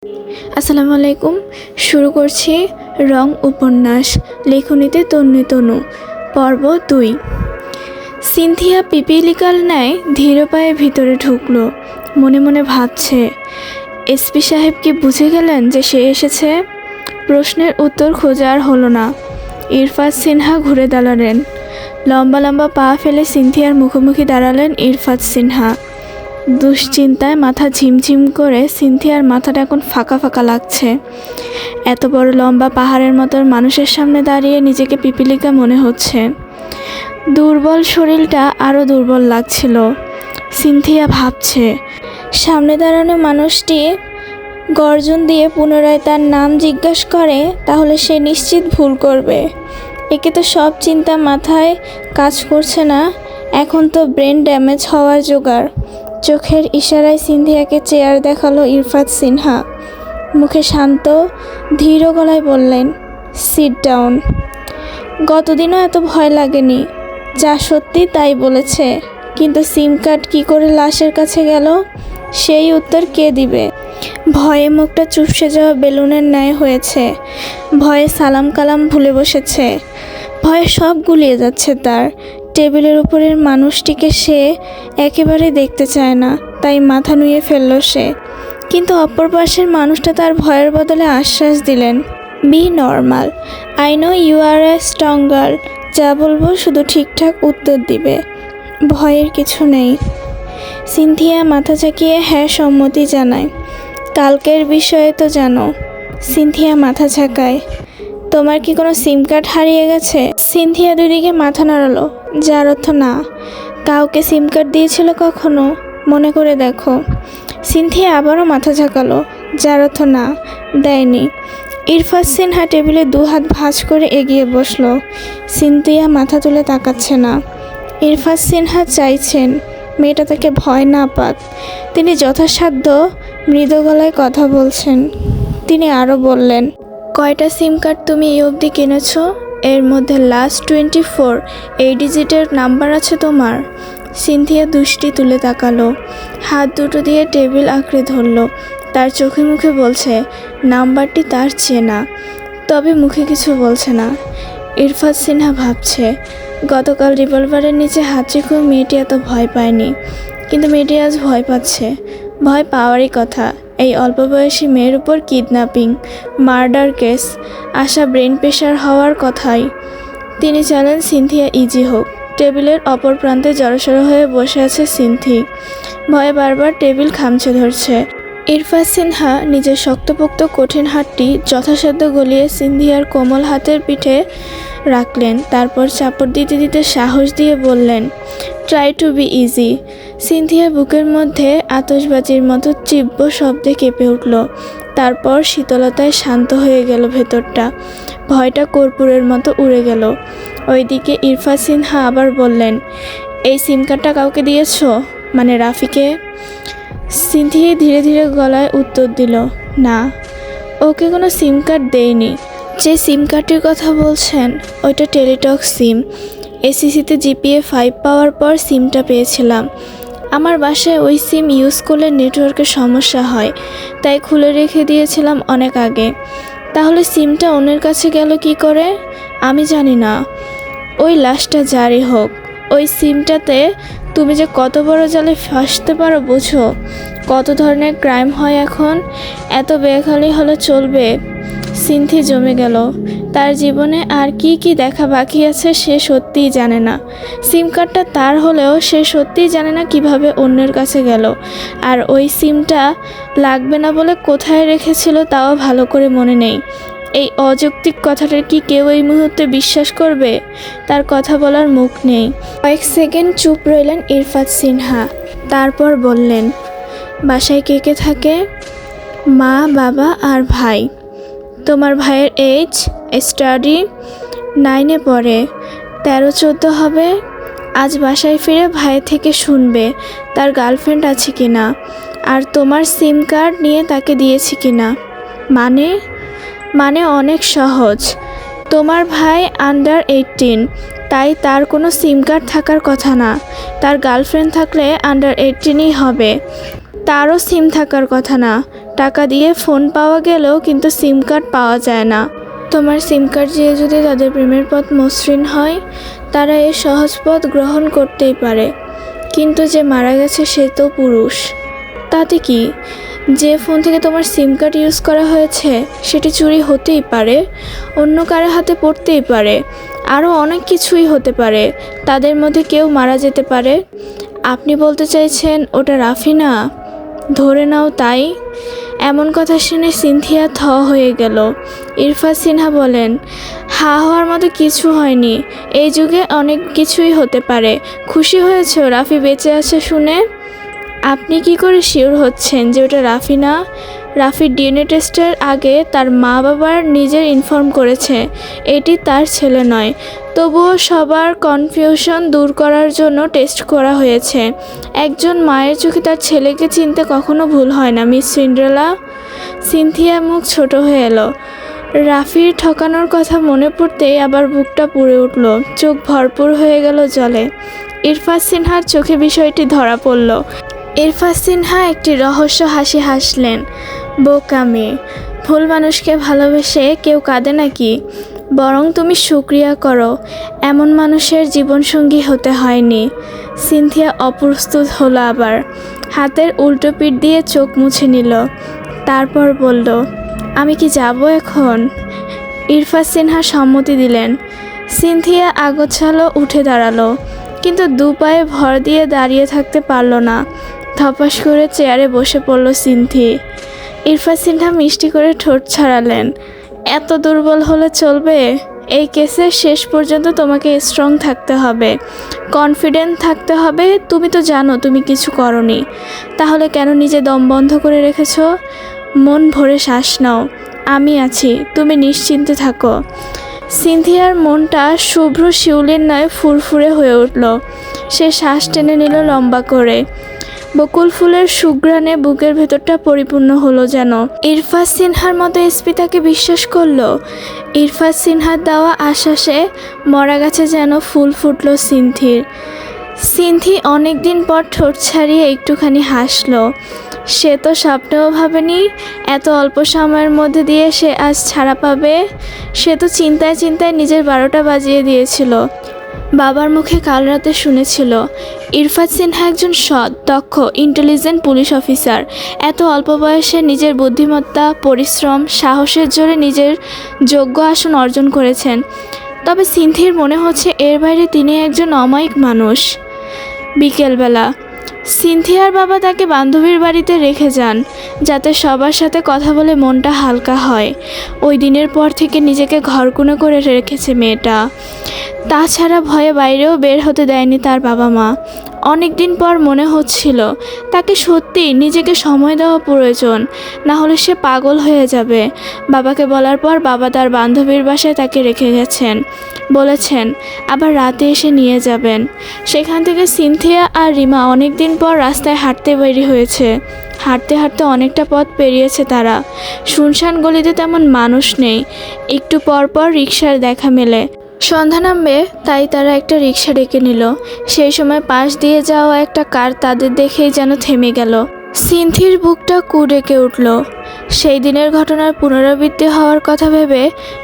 আসসালামু আলাইকুম। শুরু করছি রং উপন্যাস, লেখনীতে তন্নি তনু, পর্ব 2। সিনথিয়া পিপিলিকার ন্যায় ধীর পায়ে ভিতরে ঢুকলো। মনে মনে ভাবছে, এসপি সাহেব কি বুঝে গেলেন যে সে এসেছে? প্রশ্নের উত্তর খোঁজা আর হলো না। ইরফাত সিনহা ঘুরে দাঁড়ালেন। লম্বা লম্বা পা ফেলে সিনথিয়ার মুখোমুখি দাঁড়ালেন ইরফাত সিনহা। দুশ্চিন্তায় মাথা ঝিমঝিম করে সিনথিয়ার মাথাটা এখন ফাঁকা ফাঁকা লাগছে। এত বড় লম্বা পাহাড়ের মতো মানুষের সামনে দাঁড়িয়ে নিজেকে পিপিলিকা মনে হচ্ছে। দুর্বল শরীরটা আরও দুর্বল লাগছিল। সিনথিয়া ভাবছে, সামনে দাঁড়ানো মানুষটি গর্জন দিয়ে পুনরায় তার নাম জিজ্ঞাসা করে তাহলে সে নিশ্চিত ভুল করবে। একে তো সব চিন্তা মাথায় কাজ করছে না, এখন তো ব্রেন ড্যামেজ হওয়ার জোগাড়। চোখের ইশারায় সিনথিয়াকে চেয়ার দেখালো ইরফাত সিনহা। মুখে শান্ত ধীর গলায় বললেন, সিট ডাউন। গতদিনও এত ভয় লাগেনি, যা সত্যি তাই বলেছে। কিন্তু সিম কার্ড কী করে লাশের কাছে গেল, সেই উত্তর কে দিবে? ভয়ে মুখটা চুপসে যাওয়া বেলুনের ন্যায় হয়েছে। ভয়ে সালাম কালাম ভুলে বসেছে। ভয়ে সব গুলিয়ে যাচ্ছে তার। টেবিলের উপরের মানুষটিকে সে একেবারে দেখতে চায় না, তাই মাথা নুয়ে ফেলল সে। কিন্তু অপর পাশের মানুষটা তার ভয়ের বদলে আশ্বাস দিলেন, be normal, I know you are a strong girl. যা বলবো শুধু ঠিকঠাক উত্তর দিবে, ভয়ের কিছু নেই। সিনথিয়া মাথা ঝাঁকিয়ে হ্যাঁ সম্মতি জানায়। কালকের বিষয়ে তো জানো। সিনথিয়া মাথা ঝাঁকায়। তোমার কি কোনো সিম কার্ড হারিয়ে গেছে? সিনথিয়া দুদিকে মাথা নাড়ালো, যার অর্থ না। কাউকে সিম কার্ড দিয়েছিল কখনো? মনে করে দেখো। সিনথিয়া আবারও মাথা ঝাঁকালো, যার অর্থ না, দেয়নি। ইরফাত সিনহা টেবিলে দুহাত ভাঁজ করে এগিয়ে বসলো। সিনথিয়া মাথা তুলে তাকাচ্ছে না। ইরফাত সিনহা চাইছেন মেয়েটা তাকে ভয় না পাক। তিনি যথাসাধ্য মৃদু গলায় কথা বলছেন। তিনি আরও বললেন, কয়টা সিম কার্ড তুমি এই অবধি কিনেছ? এর মধ্যে লাস্ট 24 এই ডিজিটের নাম্বার আছে তোমার? সিনথিয়া দুষ্টি তুলে তাকালো, হাত দুটো দিয়ে টেবিল আঁকড়ে ধরলো। তার চোখে মুখে বলছে নাম্বারটি তার চেনা, তবে মুখে কিছু বলছে না। ইরফাত সিনহা ভাবছে, গতকাল রিভলভারের নিচে হাত রেখেও মেয়েটি এত ভয় পায়নি, কিন্তু মেয়েটি আজ ভয় পাচ্ছে। ভয় পাওয়ারই কথা। এই অল্প বয়সী মেয়ের উপর কিডন্যাপিং, মার্ডার কেস, আশা ব্রেন প্রেশার হওয়ার কথাই। তিনি চাইলেন সিনথিয়া ইজি হোক। টেবিলের অপর প্রান্তে জড়সড় হয়ে বসে আছে সিনথি। ভয়ে বারবার টেবিল খামচে ধরছে। ইরফাত সিনহা নিজের শক্তপোক্ত কঠিন হাতটি যথাসাধ্য গলিয়ে সিনথিয়ার কোমল হাতের পিঠে রাখলেন। তারপর চাপড় দিতে দিতে সাহস দিয়ে বললেন, try to be easy. Sinthia বুকের মধ্যে আতশবাজির মতো তীব্র শব্দে কেঁপে উঠল। তারপর শীতলতায় শান্ত হয়ে গেল ভেতরটা। ভয়টা কর্পূরের মতো উড়ে গেল। ওইদিকে ইরফাত সিনহা আবার বললেন, এই সিম কার্ডটা কাউকে দিয়েছ? মানে রাফিকে? সিনথিয়া ধীরে ধীরে গলায় উত্তর দিল, না, ওকে কোনো সিম কার্ড দেয়নি। যে সিম কার্ডটির কথা বলছেন ওইটা টেলিটক সিম। এসিসিতে জিপিএ 5 পাওয়ার পর সিমটা পেয়েছিলাম। আমার বাসায় ওই সিম ইউজ করলে নেটওয়ার্কের সমস্যা হয়, তাই খুলে রেখে দিয়েছিলাম অনেক আগে। তাহলে সিমটা অন্যের কাছে গেল কি করে? আমি জানি না। ওই লাশটা জারি হোক, ওই সিমটাতে তুমি যে কত বড় জালে ফাঁসতে পারো বোঝো? কত ধরনের ক্রাইম হয় এখন। এত বেখালি হলে চলবে? সিনথি জমে গেল। তার জীবনে আর কি কি দেখা বাকি আছে সে সত্যিই জানে না। সিম কার্ডটা তার হলেও সে সত্যিই জানে না কিভাবে অন্যের কাছে গেল। আর ওই সিমটা লাগবে না বলে কোথায় রেখেছিল তাও ভালো করে মনে নেই। এই অযৌক্তিক কথাটা কি কেউ এই মুহূর্তে বিশ্বাস করবে? তার কথা বলার মুখ নেই। কয়েক সেকেন্ড চুপ রইলেন ইরফাত সিনহা। তারপর বললেন, বাসায় কে কে থাকে? মা, বাবা আর ভাই। তোমার ভাইয়ের এজ? স্টাডি 9-এ পড়ে। 13-14 হবে। আজ বাসায় ফিরে ভাই থেকে শুনবে তার গার্লফ্রেন্ড আছে কিনা, আর তোমার সিম কার্ড নিয়ে তাকে দিয়েছি কিনা। মানে অনেক সহজ। তোমার ভাই আন্ডার 18, তাই তার কোনো সিম কার্ড থাকার কথা না। তার গার্লফ্রেন্ড থাকলে আন্ডার 18ই হবে। তারও সিম থাকার কথা না, টাকা দিয়ে ফোন পাওয়া গেলেও কিন্তু সিম কার্ড পাওয়া যায় না। তোমার সিম কার্ড দিয়ে যদি তাদের প্রেমের পথ মসৃণ হয়, তারা এই সহজ পথ গ্রহণ করতেই পারে। কিন্তু যে মারা গেছে সে তো পুরুষ। তাতে কি, যে ফোন থেকে তোমার সিম কার্ড ইউজ করা হয়েছে সেটি চুরি হতেই পারে, অন্য কারো হাতে পড়তেই পারে, আরও অনেক কিছুই হতে পারে। তাদের মধ্যে কেউ মারা যেতে পারে। আপনি বলতে চাইছেন ওটা রাফি না? ধরে নাও তাই। এমন কথা শুনে সিনথিয়া থ হয়ে গেল। ইরফাত সিনহা বলেন, হা হওয়ার মতো কিছু হয়নি। এই যুগে অনেক কিছুই হতে পারে। খুশি হয়েছ রাফি বেঁচে আছে শুনে? আপনি কি করে শিওর হচ্ছেন যে ওটা রাফি না? রাফির ডিএনএ টেস্টের আগে তার মা বাবার নিজের ইনফর্ম করেছে এটি তার ছেলে নয়। তবুও সবার কনফিউশন দূর করার জন্য টেস্ট করা হয়েছে। একজন মায়ের চোখে তার ছেলেকে চিনতে কখনো ভুল হয় না মিস সিন্ড্রেলা। সিনথিয়া মুখ ছোট হয়ে এলো। রাফির ঠকানোর কথা মনে পড়তেই আবার বুকটা পুড়ে উঠল, চোখ ভরপুর হয়ে গেল জলে। ইরফাত সিনহার চোখে বিষয়টি ধরা পড়ল। ইরফাত সিনহা একটি রহস্য হাসি হাসলেন। বোকা মেয়ে, ভুল মানুষকে ভালোবেসে কেউ কাঁদে নাকি? বরং তুমি শুকরিয়া করো এমন মানুষের জীবনসঙ্গী হতে হয়নি। সিনথিয়া অপ্রস্তুত হলো, আবার হাতের উল্টো পিঠ দিয়ে চোখ মুছে নিল। তারপর বলল, আমি কি যাব এখন? ইরফাত সিনহা সম্মতি দিলেন। সিনথিয়া আগোছালো উঠে দাঁড়ালো, কিন্তু দু পায়ে ভর দিয়ে দাঁড়িয়ে থাকতে পারল না। ধপাস করে চেয়ারে বসে পড়ল সিনথি। ইরফাত সিনহা মিষ্টি করে ঠোঁট ছাড়ালেন। এত দুর্বল হলে চলবে? এই কেসে শেষ পর্যন্ত তোমাকে স্ট্রং থাকতে হবে, কনফিডেন্ট থাকতে হবে। তুমি তো জানো তুমি কিছু করনি, তাহলে কেন নিজে দম বন্ধ করে রেখেছো? মন ভরে শ্বাস নাও, আমি আছি, তুমি নিশ্চিন্তে থাকো। সিনথিয়ার মনটা শুভ্র শিউলির ন্যায় ফুরফুরে হয়ে উঠল। সে শ্বাস টেনে নিল লম্বা করে। বকুল ফুলের সুঘ্রাণে বুকের ভেতরটা পরিপূর্ণ হলো যেন। ইরফাত সিনহার মতো এসপি তাকে বিশ্বাস করলো। ইরফাত সিনহার দেওয়া আশ্বাসে মরা গাছে যেন ফুল ফুটল সিনথির। সিনথি অনেকদিন পর ঠোঁট ছাড়িয়ে একটুখানি হাসলো। সে তো স্বপ্নেও ভাবেনি এত অল্প সময়ের মধ্যে দিয়ে সে আজ ছাড়া পাবে। সে তো চিন্তায় চিন্তায় নিজের 12টা বাজিয়ে দিয়েছিল। বাবার মুখে কাল রাতে শুনেছিল ইরফাত সিনহা একজন সৎ, দক্ষ, ইন্টেলিজেন্ট পুলিশ অফিসার। এত অল্প বয়সে নিজের বুদ্ধিমত্তা, পরিশ্রম, সাহসের জোরে নিজের যোগ্য আসন অর্জন করেছেন। তবে সিনথির মনে হচ্ছে এর বাইরে তিনি একজন অমায়িক মানুষ। বিকেলবেলা সিনথিয়ার বাবা তাকে বান্ধবীর বাড়িতে রেখে যান, যাতে সবার সাথে কথা বলে মনটা হালকা হয়। ওই দিনের পর থেকে নিজেকে ঘরকুনো করে রেখেছে মেয়েটা। তাছাড়া ভয়ে বাইরেও বের হতে দেয়নি তার বাবা মা। অনেক দিন পর মনে হচ্ছিল তাকে সত্যি নিজেকে সময় দেওয়া প্রয়োজন, না হলে সে পাগল হয়ে যাবে। বাবাকে বলার পর বাবা তার বান্ধবীর বাসায় তাকে রেখে গেছেন, বলেছেন আবার রাতে এসে নিয়ে যাবেন। সেখান থেকে সিনথিয়া আর রিমা অনেক দিন পর রাস্তায় হাঁটতে বেরিয়ে হয়েছে। হাঁটতে হাঁটতে অনেকটা পথ পেরিয়েছে তারা। শুনশান গলিতে তেমন মানুষ নেই, একটু পর পর রিকশার দেখা মেলে। সন্ধ্যা নামবে তাই তারা একটা রিকশা ডেকে নিল। সেই সময় পাশ দিয়ে যাওয়া একটা কার তাদের দেখেই যেন থেমে গেল। সিনথির বুকটা কুঁড়েকে উঠল। সেই দিনের ঘটনার পুনরাবৃত্তি হওয়ার কথা ভেবে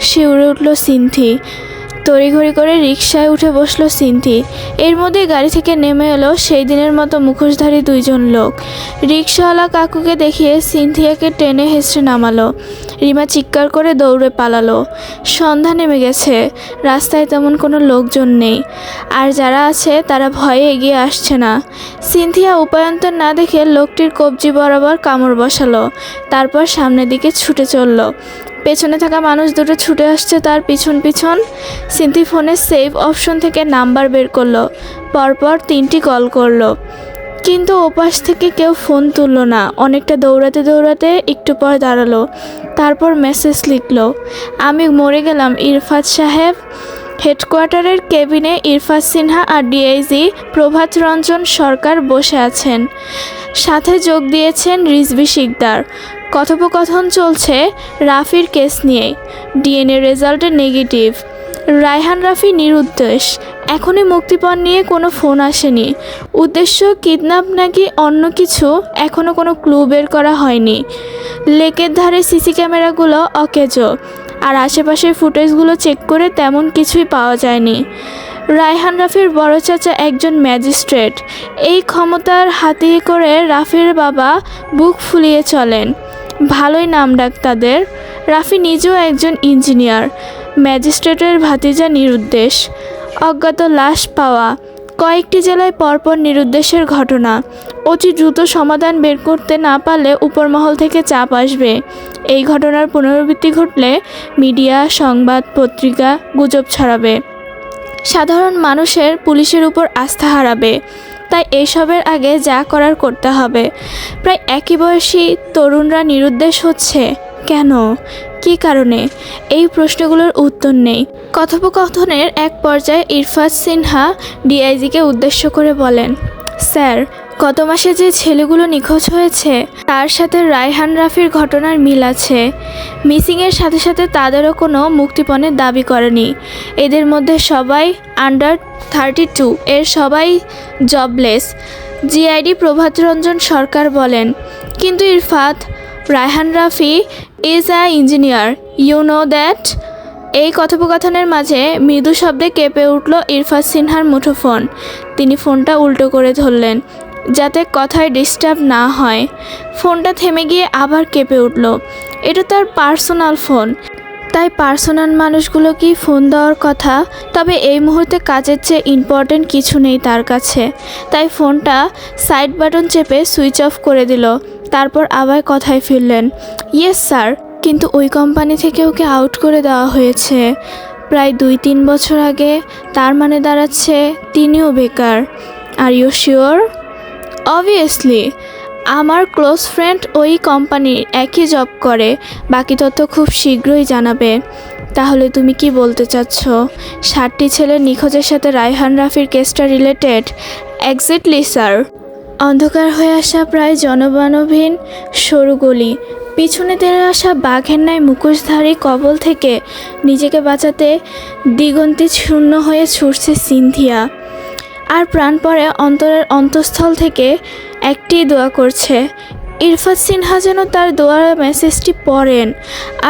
শিউরে উঠল সিনথি। তড়িঘড়ি করে রিকশায় উঠে বসলো সিনথি। এর মধ্যে গাড়ি থেকে নেমে এলো সেই দিনের মতো মুখোশধারী দুইজন লোক। রিকশাওয়ালা কাকুকে দেখিয়ে সিনথিয়াকে টেনে হেঁচড়ে নামালো। রিমা চিৎকার করে দৌড়ে পালালো। সন্ধ্যা নেমে গেছে, রাস্তায় তেমন কোনো লোকজন নেই, আর যারা আছে তারা ভয়ে এগিয়ে আসছে না। সিনথিয়া উপায়ন্তর না দেখে লোকটির কবজি বরাবর কামড় বসালো, তারপর সামনের দিকে ছুটে চলল। পেছনে থাকা মানুষ দুটো ছুটে আসছে তার পিছন পিছন। সিনথি ফোনের সেভ অপশন থেকে নাম্বার বের করলো, পরপর 3টি কল করলো, কিন্তু ওপাশ থেকে কেউ ফোন তুললো না। অনেকটা দৌড়াতে দৌড়াতে একটু পর দাঁড়ালো, তারপর মেসেজ লিখলো, আমি মরে গেলাম ইরফাত সাহেব। হেডকোয়ার্টারের কেবিনে ইরফাত সিনহা আর ডিআইজি প্রভাত রঞ্জন সরকার বসে আছেন। সাথে যোগ দিয়েছেন রিজভি শিকদার। কথোপকথন চলছে রাফির কেস নিয়ে। ডিএনএ রেজাল্টে নেগেটিভ। রায়হান রাফি নিরুদ্দেশ। এখনই মুক্তিপণ নিয়ে কোনো ফোন আসেনি। উদ্দেশ্য কিডন্যাপ নাকি অন্য কিছু এখনও কোনো ক্লু বের করা হয়নি। লেকের ধারে সিসি ক্যামেরাগুলো অকেজো, আর আশেপাশের ফুটেজগুলো চেক করে তেমন কিছুই পাওয়া যায়নি। রায়হান রাফির বড় চাচা একজন ম্যাজিস্ট্রেট। এই ক্ষমতার হাতিয়ে করে রাফির বাবা বুক ফুলিয়ে চলেন। ভালোই নামডাক তাদের। রাফি নিজেও একজন ইঞ্জিনিয়ার। ম্যাজিস্ট্রেটের ভাতিজা নিরুদ্দেশ। অজ্ঞাত লাশ পাওয়া, কয়েকটি জেলায় পরপর নিরুদ্দেশের ঘটনা। অতি দ্রুত সমাধান বের করতে না পারলে উপরমহল থেকে চাপ আসবে। এই ঘটনার পুনরাবৃত্তি ঘটলে মিডিয়া, সংবাদ, পত্রিকা গুজব ছড়াবে। সাধারণ মানুষের পুলিশের উপর আস্থা হারাবে। তাই এসবের আগে যা করার করতে হবে। প্রায় একই বয়সী তরুণরা নিরুদ্দেশ হচ্ছে কেন, কী কারণে? এই প্রশ্নগুলোর উত্তর নেই। কথোপকথনের এক পর্যায়ে ইরফাত সিনহা ডিআইজিকে উদ্দেশ্য করে বলেন, স্যার, গত মাসে যে ছেলেগুলো নিখোঁজ হয়েছে তার সাথে রায়হান রাফির ঘটনার মিল আছে। মিসিংয়ের সাথে সাথে তাদেরও কোনো মুক্তিপণের দাবি করেনি। এদের মধ্যে সবাই আন্ডার 32, এর সবাই জবলেস। জিআইডি প্রভাত রঞ্জন সরকার বলেন, কিন্তু Irfat, Raihan Rafi is a engineer, you know that. এই কথোপকথনের মাঝে মৃদু শব্দে কেঁপে উঠল ইরফাত সিনহার মুঠোফোন। তিনি ফোনটা উল্টো করে ধরলেন যাতে কথায় ডিস্টার্ব না হয়। ফোনটা থেমে গিয়ে আবার কেঁপে উঠল। এটা তার পার্সোনাল ফোন, তাই পার্সোনাল মানুষগুলোকেই ফোন দেওয়ার কথা। তবে এই মুহূর্তে কাজের চেয়ে ইম্পর্টেন্ট কিছু নেই তার কাছে। তাই ফোনটা সাইড বাটন চেপে সুইচ অফ করে দিল। তারপর আবার কথায় ফিরলেন, ইয়েস স্যার, কিন্তু ওই কোম্পানি থেকে ওকে আউট করে দেওয়া হয়েছে প্রায় 2-3 বছর আগে। তার মানে দাঁড়াচ্ছে তিনিও বেকার। Are you sure? অবভিয়াসলি। আমার ক্লোজ ফ্রেন্ড ওই কোম্পানির একই জব করে। বাকি তথ্য খুব শীঘ্রই জানাবে। তাহলে তুমি কি বলতে চাচ্ছ 60টি ছেলের নিখোঁজের সাথে রায়হান রাফির কেসটা রিলেটেড? Exactly sir. অন্ধকার হয়ে আসা প্রায় জনমানবহীন সরু গলি, পিছনে তেড়ে আসা বাঘের ন্যায় মুখোশধারী কবল থেকে নিজেকে বাঁচাতে দিগন্তে শূন্য হয়ে ছুটছে সিনথিয়া। আর প্রাণপণে অন্তরের অন্তঃস্থল থেকে একটি দোয়া করছে, ইরফাত সিনহা যেন তার দোয়ার মেসেজটি পড়েন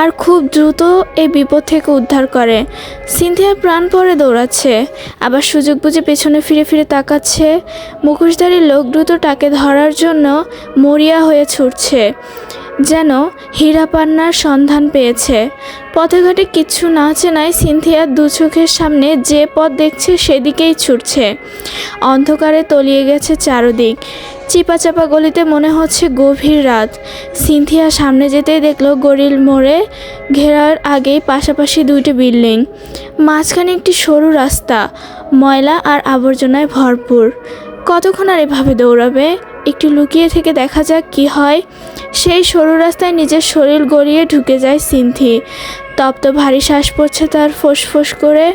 আর খুব দ্রুত এই বিপদ থেকে উদ্ধার করে। সিনথিয়া প্রাণপণে দৌড়াচ্ছে, আবার সুযোগ বুঝে পেছনে ফিরে ফিরে তাকাচ্ছে। মুখোশধারী লোক দ্রুত তাকে ধরার জন্য মরিয়া হয়ে ছুটছে, যেন হীরা পান্নার সন্ধান পেয়েছে। পথে ঘাটে কিচ্ছু না চেনায় সিনথিয়ার দু চোখের সামনে যে পথ দেখছে সেদিকেই ছুটছে। অন্ধকারে তলিয়ে গেছে চারদিক। চিপা চাপা গলিতে মনে হচ্ছে গভীর রাত। সিনথিয়া সামনে যেতেই দেখলো গরিল মোড়ে ঘেরার আগেই পাশাপাশি 2টি বিল্ডিং, মাঝখানে একটি সরু রাস্তা, ময়লা আর আবর্জনায় ভরপুর। কতক্ষণ আর এভাবে দৌড়াবে? একটু লুকিয়ে থেকে দেখা যাক কি হয়। সেই সরু রাস্তায় নিজের শরীর গড়িয়ে ঢুকে যায় সিনথি। তপ্ত ভারী শ্বাস পড়ছে তার, ফোঁস করে।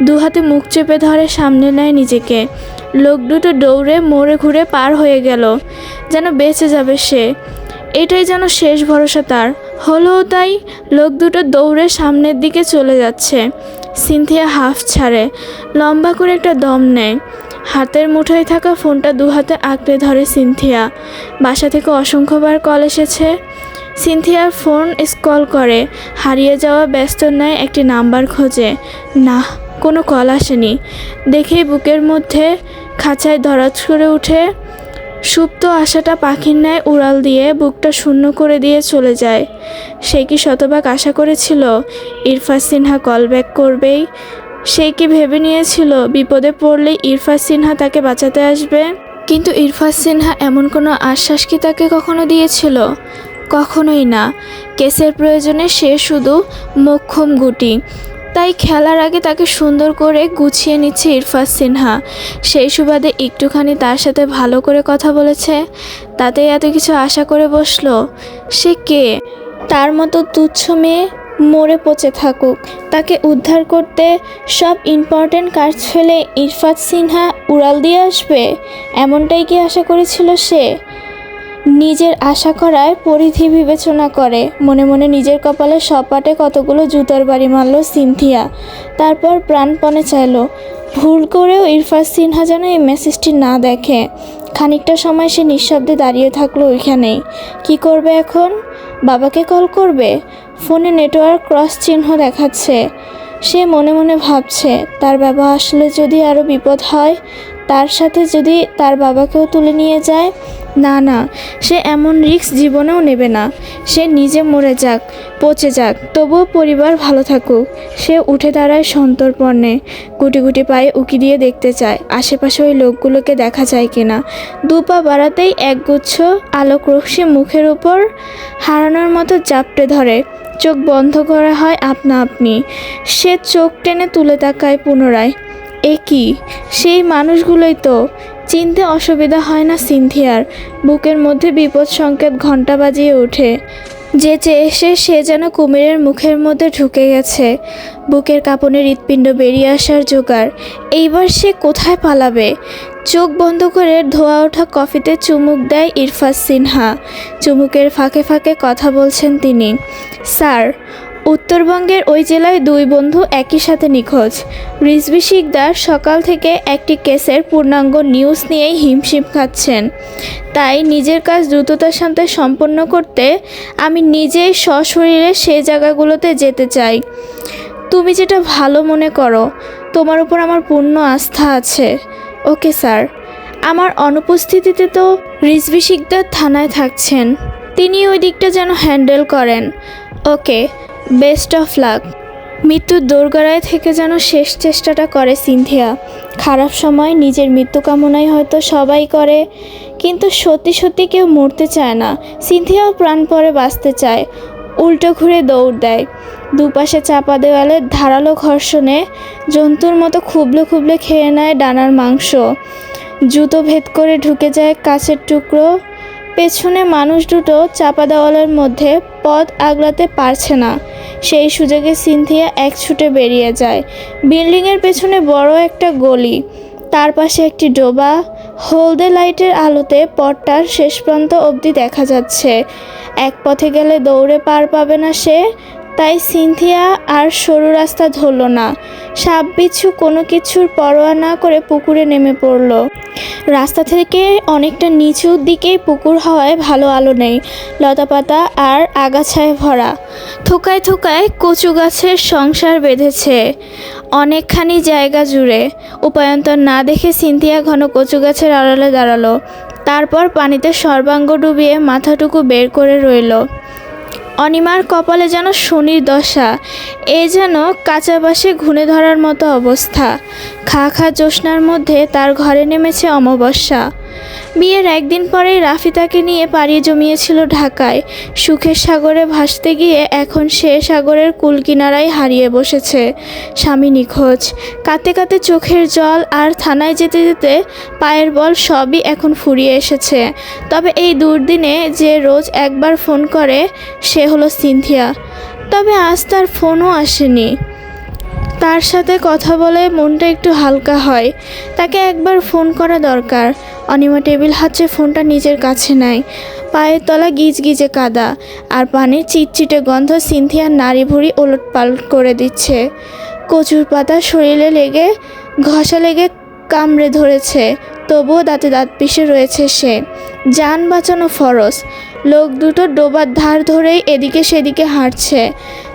দু হাতে মুখ চেপে ধরে সামনে নেয় নিজেকে। লোক দুটো দৌড়ে মোড়ে ঘুরে পার হয়ে গেল, যেন বেঁচে যাবে সে। এটাই যেন শেষ ভরসা তার। হলোও তাই। লোক দুটো দৌড়ে সামনের দিকে চলে যাচ্ছে। সিনথিয়া হাফ ছাড়ে, লম্বা করে একটা দম নেয়। হাতের মুঠোয় থাকা ফোনটা 2 হাতে আঁকড়ে ধরে সিনথিয়া। বাসা থেকে অসংখ্যবার কল এসেছে। সিনথিয়ার ফোন স্ক্রল করে, হারিয়ে যাওয়া ব্যস্ত ন্যায় একটি নাম্বার খোঁজে। না, কোনো কল আসেনি। দেখেই বুকের মধ্যে খাঁচায় ধরাজ করে উঠে। সুপ্ত আশাটা পাখির ন্যায় উড়াল দিয়ে বুকটা শূন্য করে দিয়ে চলে যায়। সে কি শতভাগ আশা করেছিল ইরফাত সিনহা কল ব্যাক করবেই? সে কি ভেবে নিয়েছিল বিপদে পড়লে ইরফাত সিনহা তাকে বাঁচাতে আসবে? কিন্তু ইরফাত সিনহা এমন কোনো আশ্বাস কি তাকে কখনো দিয়েছিল? কখনোই না। কেসের প্রয়োজনে সে শুধু মোক্ষম গুটি। তাই খেলার আগে তাকে সুন্দর করে গুছিয়ে নিচ্ছে ইরফাত সিনহা। সেই সুবাদে একটুখানি তার সাথে ভালো করে কথা বলেছে, তাতেই এত কিছু আশা করে বসলো। সে কে? তার মতো তুচ্ছ মেয়ে মরে পচে থাকুক, তাকে উদ্ধার করতে সব ইম্পর্টেন্ট কাজ ফেলে ইরফাত সিনহা উড়াল দিয়ে আসবে, এমনটাই কি আশা করেছিল সে? নিজের আশা করায় পরিধি বিবেচনা করে মনে মনে নিজের কপালে সপাটে কতগুলো জুতোর বাড়ি মারল সিনথিয়া। তারপর প্রাণপণে চাইল ভুল করেও ইরফাত সিনহা যেন এই মেসেজটি না দেখে। খানিকটা সময় সে নিঃশব্দে দাঁড়িয়ে থাকলো ওইখানেই। কি করবে এখন? বাবাকে কল করবে। ফোনে নেটওয়ার্ক ক্রস চিহ্ন দেখাচ্ছে। সে মনে মনে ভাবছে, তার বাবা আসলে যদি আরও বিপদ হয়, তার সাথে যদি তার বাবাকেও তুলে নিয়ে যায়। না না, সে এমন রিস্ক জীবনেও নেবে না। সে নিজে মরে যাক, পচে যাক, তবুও পরিবার ভালো থাকুক। সে উঠে দাঁড়ায় সন্তর্পণে, গুটি গুটি পায়ে উকি দিয়ে দেখতে চায় আশেপাশে ওই লোকগুলোকে দেখা যায় কিনা। দুপা বাড়াতেই একগুচ্ছ আলোক রশ্মি মুখের উপর হারানোর মতো জাপটে ধরে। চোখ বন্ধ করা হয় আপনা আপনি। সে চোখ টেনে তুলে তাকায় পুনরায়। এ কি? সেই মানুষগুলোই তো। চিনতে অসুবিধা হয় না সিনথিয়ার। বুকের মধ্যে বিপদ সংকেত ঘণ্টা বাজিয়ে ওঠে। যেচে এসে সে যেন কুমিরের মুখের মধ্যে ঢুকে গেছে। বুকের কাঁপনে হৃৎপিণ্ড বেরিয়ে আসার জোগাড়। এইবার সে কোথায় পালাবে? চোখ বন্ধ করে ধোয়া ওঠা কফিতে চুমুক দেয় ইরফাজ সিনহা। চুমুকের ফাঁকে ফাঁকে কথা বলছেন তিনি। স্যার, উত্তরবঙ্গের ওই জেলায় দুই বন্ধু একই সাথে নিখোঁজ। রিজভী শিকদার সকাল থেকে একটি কেসের পূর্ণাঙ্গ নিউজ নিয়েই হিমশিম খাচ্ছেন। তাই নিজের কাজ দ্রুততার সাথে সম্পন্ন করতে আমি নিজেই সশরীরে সেই জায়গাগুলোতে যেতে চাই। তুমি যেটা ভালো মনে করো। তোমার উপর আমার পূর্ণ আস্থা আছে। Okay sir. আমার অনুপস্থিতিতে তো রিজভী শিকদার থানায় থাকছেন। তিনি ওই দিকটা যেন হ্যান্ডেল করেন। ওকে, বেস্ট অফ লাক। মৃত্যুর দোরগোড়ায় থেকে যেন শেষ চেষ্টাটা করে সিনথিয়া। খারাপ সময় নিজের মৃত্যু কামনাই হয়তো সবাই করে, কিন্তু সত্যি সত্যি কেউ মরতে চায় না। সিনথিয়াও প্রাণপণে বাঁচতে চায়। উল্টো ঘুরে দৌড় দেয়। দুপাশে চাপা দেওয়ালের ধারালো ঘর্ষণে জন্তুর মতো খুবলে খুবলে খেয়ে নেয় ডানার মাংস। জুতো ভেদ করে ঢুকে যায় কাঁচের টুকরো। পেছনে মানুষ দুটো চাপা দেওয়ালের মধ্যে পথ আগলাতে পারছে না। সেই সুযোগে সিনথিয়া এক ছুটে বেরিয়ে যায়। বিল্ডিংয়ের পেছনে বড় একটা গলি, তার পাশে একটি ডোবা। হলদে লাইটের আলোতে পথটার শেষ প্রান্ত অবধি দেখা যাচ্ছে। এক পথে গেলে দৌড়ে পার পাবে না সে। তাই সিনথিয়া আর সরু রাস্তা ধরল না। সাপ বিচ্ছু কোনো কিছুর পরোয়া না করে পুকুরে নেমে পড়ল। রাস্তা থেকে অনেকটা নিচুর দিকেই পুকুর হওয়ায় ভালো আলো নেই। লতাপাতা আর আগাছায় ভরা। থোকায় থোকায় কচু গাছের সংসার বেঁধেছে অনেকখানি জায়গা জুড়ে। উপায়ন্তর না দেখে সিনথিয়া ঘন কচু গাছের আড়ালে দাঁড়ালো। তারপর পানিতে সর্বাঙ্গ ডুবিয়ে মাথাটুকু বের করে রইল। অনিমার কপালে যেন শনির দশা। এ যেন কাঁচা বাঁশে ঘুণে ধরার মতো অবস্থা। খা খা জ্যোৎস্নার মধ্যে তার ঘরে নেমেছে অমাবস্যা। বিয়ের একদিন পরেই রাফি তাকে নিয়ে পাড়ি জমিয়েছিল ঢাকায়। সুখের সাগরে ভাসতে গিয়ে এখন সে সাগরের কুলকিনারায় হারিয়ে বসেছে। স্বামী নিখোঁজ। কাঁদতে কাঁদতে চোখের জল আর থানায় যেতে যেতে পায়ের বল সবই এখন ফুরিয়ে এসেছে। তবে এই দুর্দিনে যে রোজ একবার ফোন করে সে হলো সিনথিয়া। তবে আজ তার ফোনও আসেনি। তার সাথে কথা বলে মনটা একটু হালকা হয়। তাকে একবার ফোন করা দরকার। অনিমা টেবিল হাতছে ফোনটা নিজের কাছে নেয়। পায়ের তলা গিজগিজে কাদা আর পানির চিটচিটে গন্ধ সিনথিয়ার নাড়ি ভুঁড়ি ওলটপালট করে দিচ্ছে। কচুর পাতা শরীরে লেগে ঘষা লেগে কামড়ে ধরেছে, তবুও দাঁতে দাঁত পিষে রয়েছে সে। জান বাঁচানো ফরজ। লোক দুটো ডোবার ধার ধরেই এদিকে সেদিকে হাঁটছে।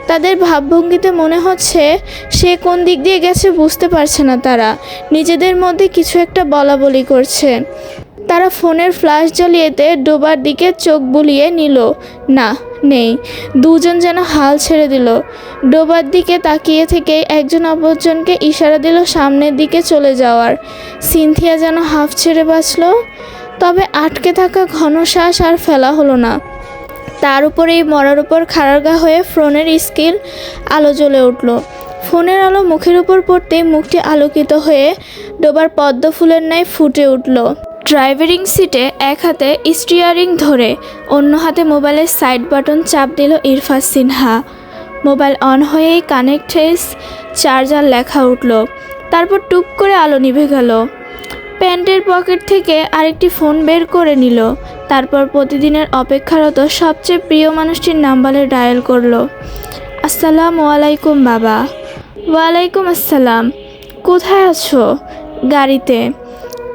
তাদের ভাবভঙ্গিতে মনে হচ্ছে সে কোন দিক দিয়ে গেছে বুঝতে পারছে না তারা। নিজেদের মধ্যে কিছু একটা বলাবলি করছে। তারা ফোনের ফ্ল্যাশ জ্বালিয়েতে ডোবার দিকে চোখ বুলিয়ে নিল। না, নেই। দুজন যেন হাল ছেড়ে দিল। ডোবার দিকে তাকিয়ে থেকে একজন অপরজনকে ইশারা দিল সামনের দিকে চলে যাওয়ার। সিনথিয়া যেন হাঁফ ছেড়ে বাঁচল। তবে আটকে থাকা ঘন শ্বাস আর ফেলা হলো না। তার উপরেই মরার উপর খাড়ারগা হয়ে ফোনের স্ক্রিন আলো জ্বলে উঠল। ফোনের আলো মুখের উপর পড়তেই মুখটি আলোকিত হয়ে ডোবার পদ্ম ফুলের ন্যায় ফুটে উঠল। ড্রাইভারিং সিটে এক হাতে স্টিয়ারিং ধরে অন্য হাতে মোবাইলের সাইড বাটন চাপ দিল ইরফাজ সিনহা। মোবাইল অন হয়েই কানেক্টেড চার্জার লেখা উঠল। তারপর টুপ করে আলো নিভে গেল। প্যান্টের পকেট থেকে আরেকটি ফোন বের করে নিল। তারপর প্রতিদিনের অপেক্ষারত সবচেয়ে প্রিয় মানুষটির নাম্বারে ডায়াল করলো। আসসালামু আলাইকুম বাবা। ওয়ালাইকুম আসসালাম। কোথায় আছো? গাড়িতে।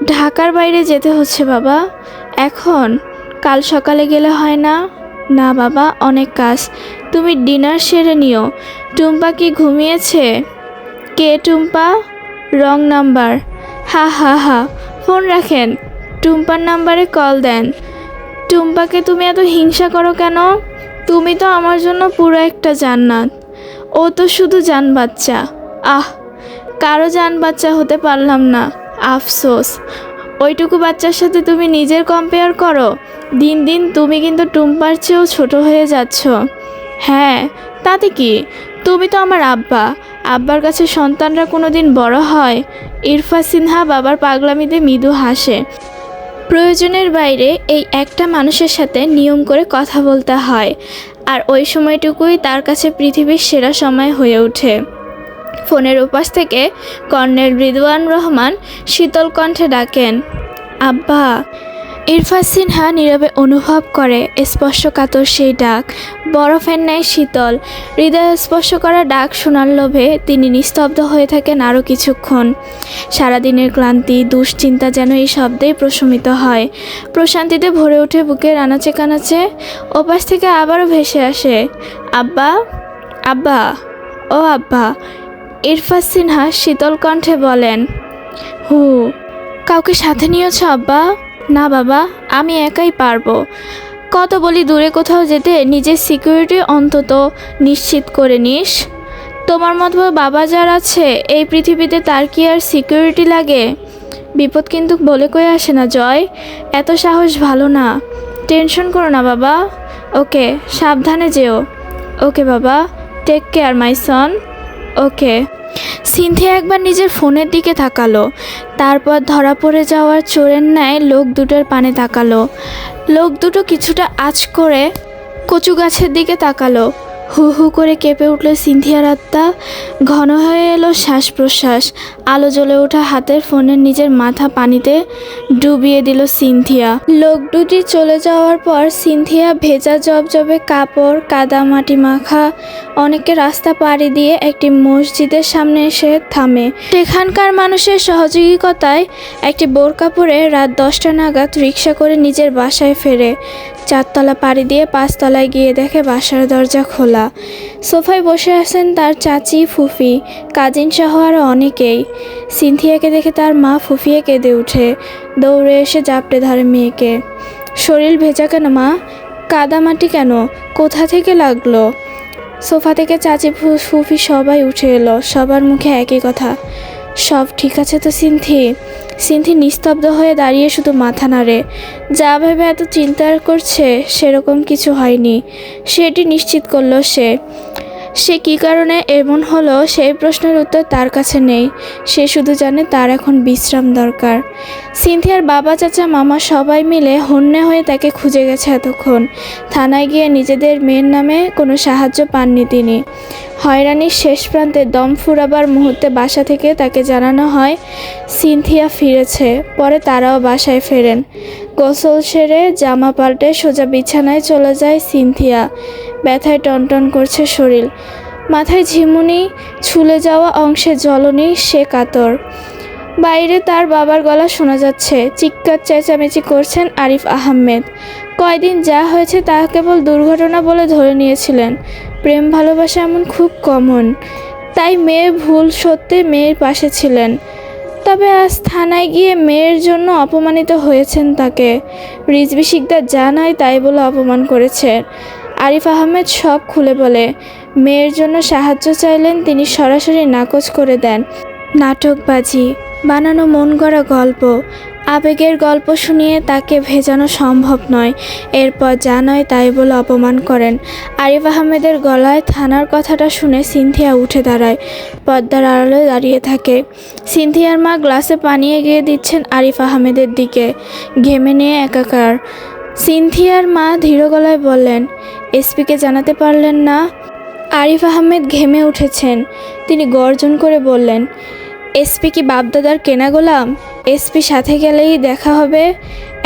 ঢাকার বাইরে যেতে হচ্ছে বাবা। এখন? কাল সকালে গেলে হয় না? না বাবা, অনেক কাজ, তুমি ডিনার সেরে নিও। টুম্পা কি ঘুমিয়েছে? কে টুম্পা? Wrong number. হা হা হা, ফোন রাখেন, টুম্পার নাম্বারে কল দেন। টুম্পাকে তুমি এত হিংসা করো কেন? তুমি তো আমার জন্য পুরো একটা জান্নাত। ও তো শুধু জান বাচ্চা। আহ, কারো জান বাচ্চা হতে পারলাম না, আফসোস। ওইটুকু বাচ্চার সাথে তুমি নিজের কম্পেয়ার করো। দিন দিন তুমি কিন্তু টুম্পার চেয়েও ছোট হয়ে যাচ্ছ। হ্যাঁ, তাতে কি, তুমি তো আমার আব্বা। আব্বার কাছে সন্তানরা কোনো দিন বড় হয়? ইরফা সিনহা বাবার পাগলামিতে মৃদু হাসে। প্রয়োজনের বাইরে এই একটা মানুষের সাথে নিয়ম করে কথা বলতে হয়, আর ওই সময়টুকুই তার কাছে পৃথিবীর সেরা সময় হয়ে ওঠে। ফোনের ওপাশ থেকে কর্নেল রিদওয়ান রহমান শীতল কণ্ঠে ডাকেন, আব্বা। ইরফা সিনহা নীরবে অনুভব করে স্পর্শকাতর সেই ডাক, বরফের ন্যায় শীতল। হৃদয় স্পর্শ করা ডাক শোনার লোভে তিনি নিস্তব্ধ হয়ে থাকেন আরও কিছুক্ষণ। সারাদিনের ক্লান্তি, দুশ্চিন্তা যেন এই শব্দেই প্রশমিত হয়। প্রশান্তিতে ভরে ওঠে বুকের আনাচে কানাচে। ওপাশ থেকে আবারও ভেসে আসে, আব্বা, আব্বা, ও আব্বা। ইরফা সিনহা শীতল কণ্ঠে বলেন, হু, কাউকে সাথে নিয়েছ আব্বা? না বাবা, আমি একাই পারবো। কত বলি দূরে কোথাও যেতে, নিজের সিকিউরিটি অন্তত নিশ্চিত করে নিস। তোমার মতো বাবা যার আছে এই পৃথিবীতে, তার কি আর সিকিউরিটি লাগে? বিপদ কিন্তু বলে কয়ে আসে না জয়, এত সাহস ভালো না। টেনশন করো না বাবা। ওকে, সাবধানে যেও। ওকে বাবা, take care my son. Okay. Sinthia একবার নিজের ফোনের দিকে তাকালো, তারপর ধরা পড়ে যাওয়ার চোরের ন্যায় লোক দুটোর পানে তাকালো। লোক দুটো কিছুটা আঁচ করে কচু গাছের দিকে তাকালো। হু হু করে কেঁপে উঠল সিনথিয়ার আত্মা। ঘন হয়ে এলো শ্বাস প্রশ্বাস। আলো জ্বলে ওঠা হাতের ফোনের নিজের মাথা পানিতে ডুবিয়ে দিল সিনথিয়া। লোক দুটি চলে যাওয়ার পর সিনথিয়া ভেজা জবজবে কাপড়, কাদা মাটি মাখা অনেকে রাস্তা পাড়ি দিয়ে একটি মসজিদের সামনে এসে থামে। সেখানকার মানুষের সহযোগিতায় একটি বোরকা পরে রাত 10টা নাগাদ রিক্সা করে নিজের বাসায় ফেরে। 4তলা পাড়ি দিয়ে 5তলায় গিয়ে দেখে বাসার দরজা খোলা। সোফায় বসে আছেন তার চাচি, ফুফি, কাজিন সহ আরও অনেকেই। সিনথিয়াকে দেখে তার মা ফুফিয়ে কেঁদে উঠে, দৌড়ে এসে জাপটে ধরে মেয়েকে। শরীর ভেজা কেন মা? কাদামাটি কেন? কোথা থেকে লাগলো? সোফা থেকে চাচি, ফুফি সবাই উঠে এলো। সবার মুখে একই কথা, সব ঠিক আছে তো সিনথি? সিনথি নিস্তব্ধ হয়ে দাঁড়িয়ে শুধু মাথা নাড়ে। যা ভেবে এত চিন্তা করছে সেরকম কিছু হয়নি, সেটি নিশ্চিত করলো সে কী কারণে এমন হলো সেই প্রশ্নের উত্তর তার কাছে নেই। সে শুধু জানে তার এখন বিশ্রাম দরকার। সিনথিয়ার বাবা, চাচা, মামা সবাই মিলে হন্যে হয়ে তাকে খুঁজে গেছে এতক্ষণ। থানায় গিয়ে নিজেদের মেয়ের নামে কোনো সাহায্য পাননি তিনি। হয়রানির শেষ প্রান্তে দম ফুরাবার মুহূর্তে বাসা থেকে তাকে জানানো হয় সিনথিয়া ফিরেছে। পরে তারাও বাসায় ফেরেন। গোসল সেরে জামা পাল্টে সোজা বিছানায় চলে যায় সিনথিয়া। ব্যথায় টনটন করছে শরীর, মাথায় ঝিমুনি, ছুলে যাওয়া অংশে জ্বলনি, সে কাতর। বাইরে তার বাবার গলা শোনা যাচ্ছে, চিৎকার চেঁচামেচি করছেন আরিফ আহমেদ। কয়দিন যা হয়েছে তা কেবল দুর্ঘটনা বলে ধরে নিয়েছিলেন। প্রেম ভালোবাসা এমন খুব কমন, তাই মেয়ে ভুল সত্যি মেয়ের পাশে ছিলেন। তবে আজ থানায় গিয়ে মেয়ের জন্য অপমানিত হয়েছেন তাকে। রিজভী শিকদার যা নয় তাই বলে অপমান করেছেন। আরিফ আহমেদ সব খুলে বলে। মেয়ের জন্য সাহায্য চাইলেন, তিনি সরাসরি নাকচ করে দেন। নাটকবাজি, বানানো মন গড়া গল্প, আবেগের গল্প শুনিয়ে তাকে ভেজানো সম্ভব নয়। এরপর যা নয় তাই বলে অপমান করেন। আরিফ আহমেদের গলায় থানার কথাটা শুনে সিনথিয়া উঠে দাঁড়ায়, পর্দার আড়ালে দাঁড়িয়ে থাকে। সিনথিয়ার মা গ্লাসে পানি এগিয়ে দিচ্ছেন আরিফ আহমেদের দিকে, ঘেমে নিয়ে একাকার। সিনথিয়ার মা ধীর গলায় বললেন, এসপিকে জানাতে পারলেন না? আরিফ আহমেদ ঘেমে উঠেছেন। তিনি গর্জন করে বললেন, এসপি কি বাপদাদার কেনা গোলাম? এসপি সাথে গেলেই দেখা হবে,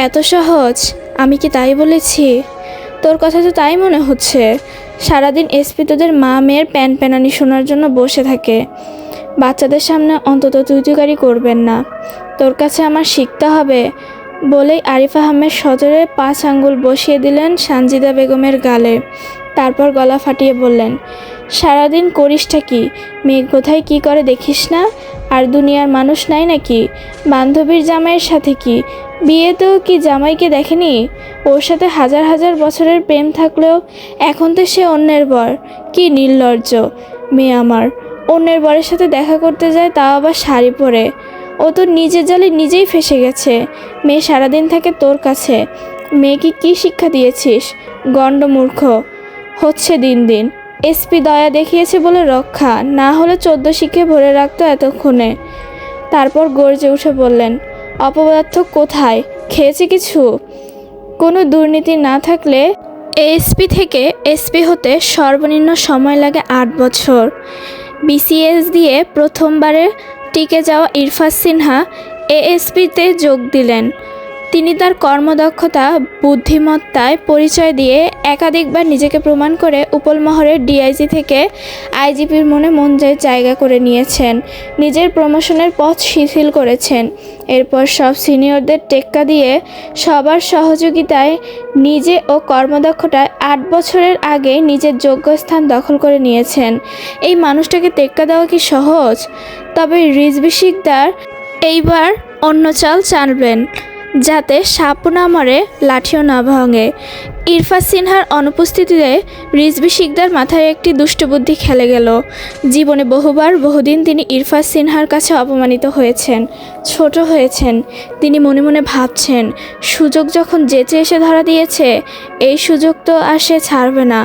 এত সহজ? আমি কি তাই বলেছি? তোর কথা তো তাই মনে হচ্ছে। সারাদিন এসপি তোদের মা মেয়ের প্যান প্যানানি শোনার জন্য বসে থাকে। বাচ্চাদের সামনে অন্তত তুই করবেন না। তোর কাছে আমার শিখতে হবে বলেই আরিফ আহমেদ সজোরে 5 আঙ্গুল বসিয়ে দিলেন সানজিদা বেগমের গালে। তারপর গলা ফাটিয়ে বললেন, সারাদিন করিসটা কি? মেয়ে কোথায় কি করে দেখিস না? আর দুনিয়ার মানুষ নাই নাকি? বান্ধবীর জামাইয়ের সাথে কি বিয়েতেও কি জামাইকে দেখেনি? ওর সাথে হাজার হাজার বছরের প্রেম থাকলেও এখন তো সে অন্যের বর। কি নির্লজ্জ মেয়ে আমার! অন্যের বরের সাথে দেখা করতে যায়, তাও আবার শাড়ি পরে। ও তো নিজের জালে নিজেই ফেঁসে গেছে। মেয়ে সারাদিন থাকে তোর কাছে। মেয়েকে কি শিক্ষা দিয়েছিস? গণ্ডমূর্খ হচ্ছে দিন দিন। এসপি দয়া দেখিয়েছে বলে রক্ষা, না হলে 14 শিখে ভরে রাখতো এতক্ষণে। তারপর গর্জে উঠে বললেন, অপদার্থ কোথায়? খেয়েছে কিছু? কোনো দুর্নীতি না থাকলে এএসপি থেকে এসপি হতে সর্বনিম্ন সময় লাগে 8 বছর। বিসিএস দিয়ে প্রথমবারে টিকে যাওয়া ইরফাজ সিনহা এএসপিতে যোগ দিলেন। তিনি তার কর্মদক্ষতা, বুদ্ধিমত্তায় পরিচয় দিয়ে একাধিকবার নিজেকে প্রমাণ করে উপলমহরের ডিআইজি থেকে আইজিপির মনে মন জায়গা করে নিয়েছেন। নিজের প্রমোশনের পথ শিথিল করেছেন। এরপর সব সিনিয়রদের টেক্কা দিয়ে সবার সহযোগিতায় নিজে ও কর্মদক্ষতায় 8 বছরের আগে নিজের যোগ্য স্থান দখল করে নিয়েছেন। এই মানুষটাকে টেক্কা দেওয়া কি সহজ? তবে রিজভী শিকদার এইবার অন্য চাল চালবেন, যাতে সাপও না মরে, লাঠিও না ভাঙে। ইরফাজ সিনহার অনুপস্থিতিতে রিজভী শিকদার মাথায় একটি দুষ্টবুদ্ধি খেলে গেল। জীবনে বহুবার বহুদিন তিনি ইরফাজ সিনহার কাছে অপমানিত হয়েছেন, ছোট হয়েছেন। তিনি মনে মনে ভাবছেন, সুযোগ যখন যেচে এসে ধরা দিয়েছে, এই সুযোগ তো আর সে ছাড়বে না।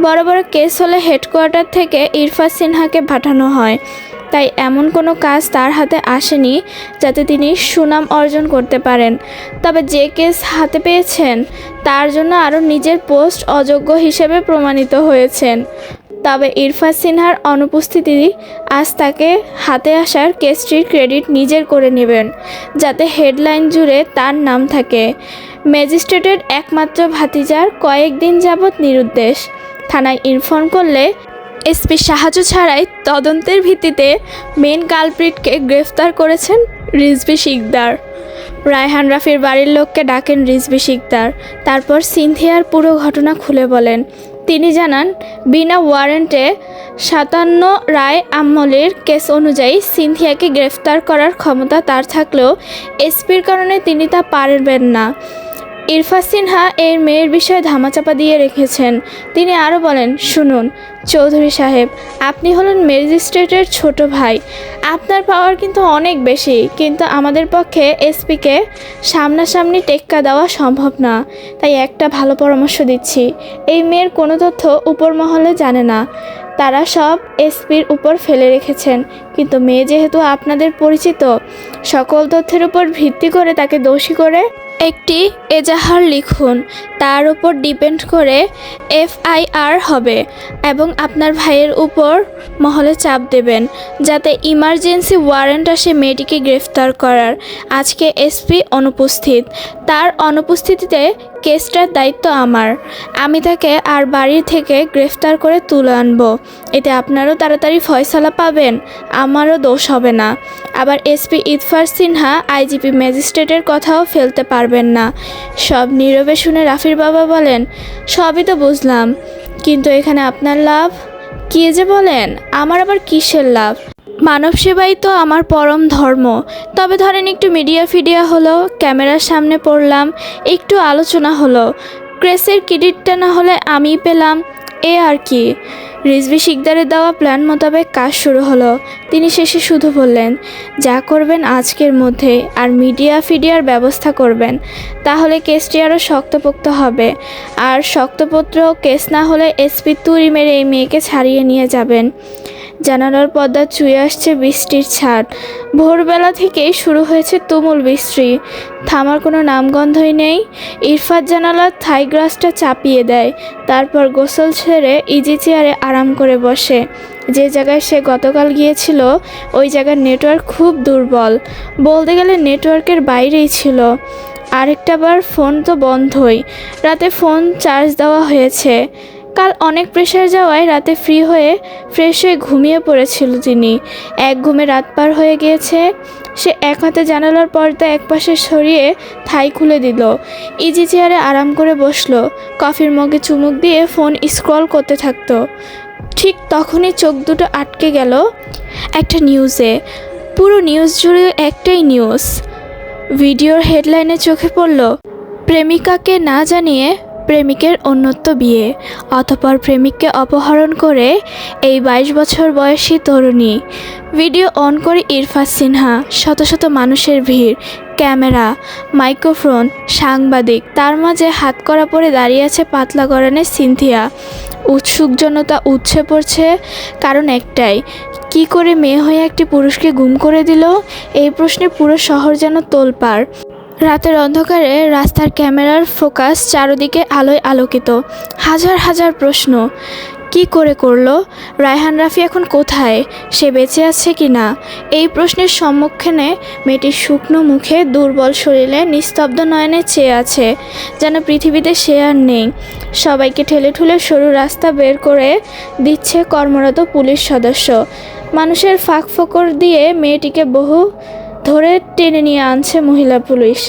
বড় বড় কেস হলে হেডকোয়ার্টার থেকে ইরফাজ সিনহাকে পাঠানো হয়। তাই এমন কোনো কাজ তার হাতে আসেনি যাতে তিনি সুনাম অর্জন করতে পারেন। তবে যে কেস হাতে পেয়েছেন, তার জন্য আরও নিজের পোস্ট অযোগ্য হিসেবে প্রমাণিত হয়েছেন। তবে ইরফাজ সিনহার অনুপস্থিতি আজ তাকে হাতে আসার কেসটির ক্রেডিট নিজের করে নেবেন, যাতে হেডলাইন জুড়ে তার নাম থাকে। ম্যাজিস্ট্রেটের একমাত্র ভাতিজার কয়েকদিন যাবৎ নিরুদ্দেশ। থানায় ইনফর্ম করলে এসপি সাহায্য ছাড়াই তদন্তের ভিত্তিতে মেন কালপ্রিটকে গ্রেফতার করেছেন রিজভী শিকদার। রায়হান রাফির বাড়ির লোককে ডাকেন রিজভী শিকদার। তারপর সিনথিয়ার পুরো ঘটনা খুলে বলেন। তিনি জানান, বিনা ওয়ারেন্টে 57 রায় আমলের কেস অনুযায়ী সিনথিয়াকে গ্রেফতার করার ক্ষমতা তার থাকলেও এসপির কারণে তিনি তা পারবেন না। ইরফাজ সিনহা এর মেয়ের বিষয়ে ধামাচাপা দিয়ে রেখেছেন। তিনি আরও বলেন, শুনুন চৌধুরী সাহেব, আপনি হলেন ম্যাজিস্ট্রেটের ছোট ভাই। আপনার পাওয়ার কিন্তু অনেক বেশি, কিন্তু আমাদের পক্ষে এসপিকে সামনাসামনি টেক্কা দেওয়া সম্ভব না। তাই একটা ভালো পরামর্শ দিচ্ছি, এই মেয়ের কোনো তথ্য উপর মহলে জানে না। তারা সব এসপির উপর ফেলে রেখেছেন, কিন্তু মেয়ে যেহেতু আপনাদের পরিচিত, সকল তথ্যের উপর ভিত্তি করে তাকে দোষী করে একটি এজাহার লিখুন। তার উপর ডিপেন্ড করে এফআইআর হবে এবং আপনার ভাইয়ের উপর মহলে চাপ দেবেন যাতে ইমার্জেন্সি ওয়ারেন্ট আসে মেয়েটিকে গ্রেফতার করার। আজকে এসপি অনুপস্থিত, তার অনুপস্থিতিতে কেসটার দায়িত্ব আমার। আমি তাকে আর বাড়ি থেকে গ্রেফতার করে তুলে আনবো। এতে আপনারও তাড়াতাড়ি ফয়সালা পাবেন, আমারও দোষ হবে না। আবার এসপি ইরফাজ সিনহা আইজিপি ম্যাজিস্ট্রেটের কথাও ফেলতে পারবেন না। সব নীরবে শুনে রাফির বাবা বলেন, সবই তো বুঝলাম, কিন্তু এখানে আপনার লাভ কী যে বলেন? আমার আবার কিসের লাভ? মানব সেবাই তো আমার পরম ধর্ম। তবে ধরেন একটু মিডিয়া হলো, ক্যামেরার সামনে পড়লাম, একটু আলোচনা হলো, ক্রেসের ক্রেডিটটা না হলে আমিই পেলাম, এ আর কি। রিজভী শিকদারের দেওয়া প্ল্যান মোতাবেক কাজ শুরু হলো। তিনি শেষে শুধু বললেন, যা করবেন আজকের মধ্যে, আর মিডিয়ার ব্যবস্থা করবেন, তাহলে কেসটি আরও শক্তপোক্ত হবে। আর শক্তপোক্ত কেস না হলে এসপি তুড়ি মেরে এই মেয়েকে ছাড়িয়ে নিয়ে যাবেন। জানালার পর্দা চুয়ে আসছে বৃষ্টির ছাট। ভোরবেলা থেকেই শুরু হয়েছে তুমুল বৃষ্টি, থামার কোনো নামগন্ধই নেই। ইরফাজ জানালার থাই গ্লাসটা চাপিয়ে দেয়, তারপর গোসল ছেড়ে ইজি চেয়ারে আরাম করে বসে। যে জায়গায় সে গতকাল গিয়েছিল ওই জায়গার নেটওয়ার্ক খুব দুর্বল, বলতে গেলে নেটওয়ার্কের বাইরেই ছিল। আরেকটা বার ফোন তো বন্ধই, রাতে ফোন চার্জ দেওয়া হয়েছে। কাল অনেক প্রেশার যাওয়ায় রাতে ফ্রেশ হয়ে ঘুমিয়ে পড়েছিল তিনি। এক ঘুমে রাত পার হয়ে গিয়েছে। সে এক হাতে জানালার পর্দা একপাশে সরিয়ে থাই খুলে দিল। ইজি চেয়ারে আরাম করে বসলো। কফির মগে চুমুক দিয়ে ফোন স্ক্রল করতে থাকতো। ঠিক তখনই চোখ দুটো আটকে গেল একটা নিউজে। পুরো নিউজ জুড়ে একটাই নিউজ। ভিডিওর হেডলাইনে চোখে পড়ল, প্রেমিকাকে না জানিয়ে প্রেমিকের অন্যত্ব বিয়ে, অতঃপর প্রেমিককে অপহরণ করে এই 22 বছর বয়সী তরুণী। ভিডিও অন করে ইরফাত সিনহা, শত শত মানুষের ভিড়, ক্যামেরা, মাইক্রোফোন, সাংবাদিক, তার মাঝে হাতকড়া পরে দাঁড়িয়ে আছে পাতলা গড়ানের সিনথিয়া। উৎসুক জনতা উঠছে পড়ছে, কারণ একটাই, কি করে মেয়ে হয়ে একটি পুরুষকে গুম করে দিল? এই প্রশ্নে পুরো শহর যেন তোলপাড়। রাতের অন্ধকারে রাস্তার ক্যামেরার ফোকাস চারদিকে আলোয় আলোকিত। হাজার হাজার প্রশ্ন। কি করে করলো? রায়হান রাফি এখন কোথায়? সে বেঁচে আছে কি না? এই প্রশ্নের সম্মুখীনে মেয়েটির শুকনো মুখে, দুর্বল শরীরে, নিস্তব্ধ নয়নে চেয়ে আছে, যেন পৃথিবীতে সে আর নেই। সবাইকে ঠেলে ঠুলে সরু রাস্তা বের করে দিচ্ছে কর্মরত পুলিশ সদস্য। মানুষের ফাঁক ফোকর দিয়ে মেয়েটিকে বহু ধরে টেনে নিয়ে আনছে মহিলা পুলিশ।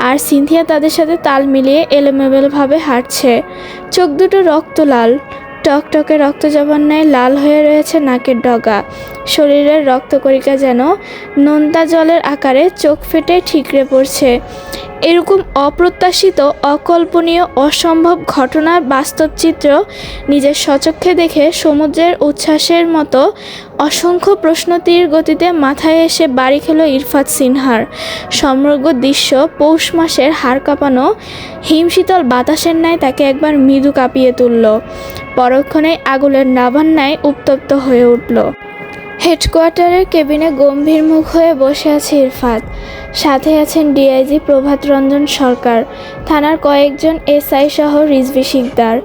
আর সিনথিয়া তাদের সাথে তাল মিলিয়ে এলোমেলোভাবে হাঁটছে। চোখ দুটো রক্ত লাল, টকটকে রক্ত জবান ন্যায় লাল হয়ে রয়েছে নাকের ডগা। শরীরের রক্তকণিকা যেন নোনতা জলের আকারে চোখ ফেটে ঠিকরে পড়ছে। এরকম অপ্রত্যাশিত, অকল্পনীয়, অসম্ভব ঘটনার বাস্তব চিত্র নিজের স্বচক্ষে দেখে সমুদ্রের উচ্ছ্বাসের মতো অসংখ্য প্রশ্ন তীর গতিতে মাথায় এসে বাড়ি খেল ইরফাত সিনহার। সমগ্র দৃশ্য পৌষ মাসের হাড় কাঁপানো হিমশীতল বাতাসের ন্যায় তাকে একবার মৃদু কাঁপিয়ে তুলল। পরক্ষণেই আগুনের নাভার ন্যায় উত্তপ্ত হয়ে উঠল। হেডকোয়ার্টারের কেবিনে গম্ভীর মুখ হয়ে বসে আছে ইরফাত। সাথে আছেন ডিআইজি প্রভাত রঞ্জন সরকার, থানার কয়েকজন এসআই সহ রিজভী শিকদার।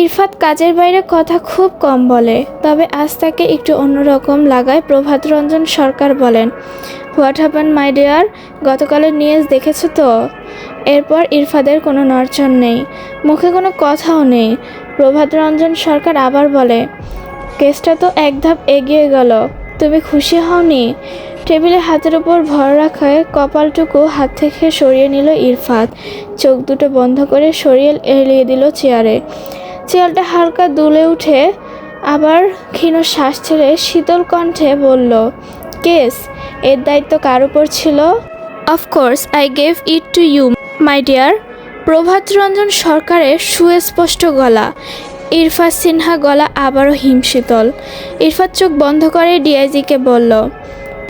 ইরফাত কাজের বাইরে কথা খুব কম বলে, তবে আজ তাকে একটু অন্যরকম লাগায় প্রভাত রঞ্জন সরকার বলেন, হোয়াট হ্যাপেন মাই ডিয়ার? গতকালের নিউজ দেখেছো তো? এরপর ইরফাদের কোনো নড়চড় নেই, মুখে কোনো কথাও নেই। প্রভাত রঞ্জন সরকার আবার বলে, কেসটা তো এক ধাপ এগিয়ে গেল, তুমি খুশি হওনি? টেবিলে হাতের উপর ভর রাখায় কপালটুকু হাত থেকে সরিয়ে নিল ইরফাত। চোখ দুটো বন্ধ করে সরিয়ে এলিয়ে দিল চেয়ারে। চেয়ারটা হালকা দুলে উঠে আবার ক্ষীণ শ্বাস ছেড়ে শীতল কণ্ঠে বলল, কেস, এর দায়িত্ব কার উপর ছিল? Of course I gave it to you my dear. Probhat Ranjan সরকারের সুস্পষ্ট গলা। ইরফাত সিনহা গলা আবারও হিমশীতল। ইরফাত চোখ বন্ধ করে ডিআইজিকে বলল,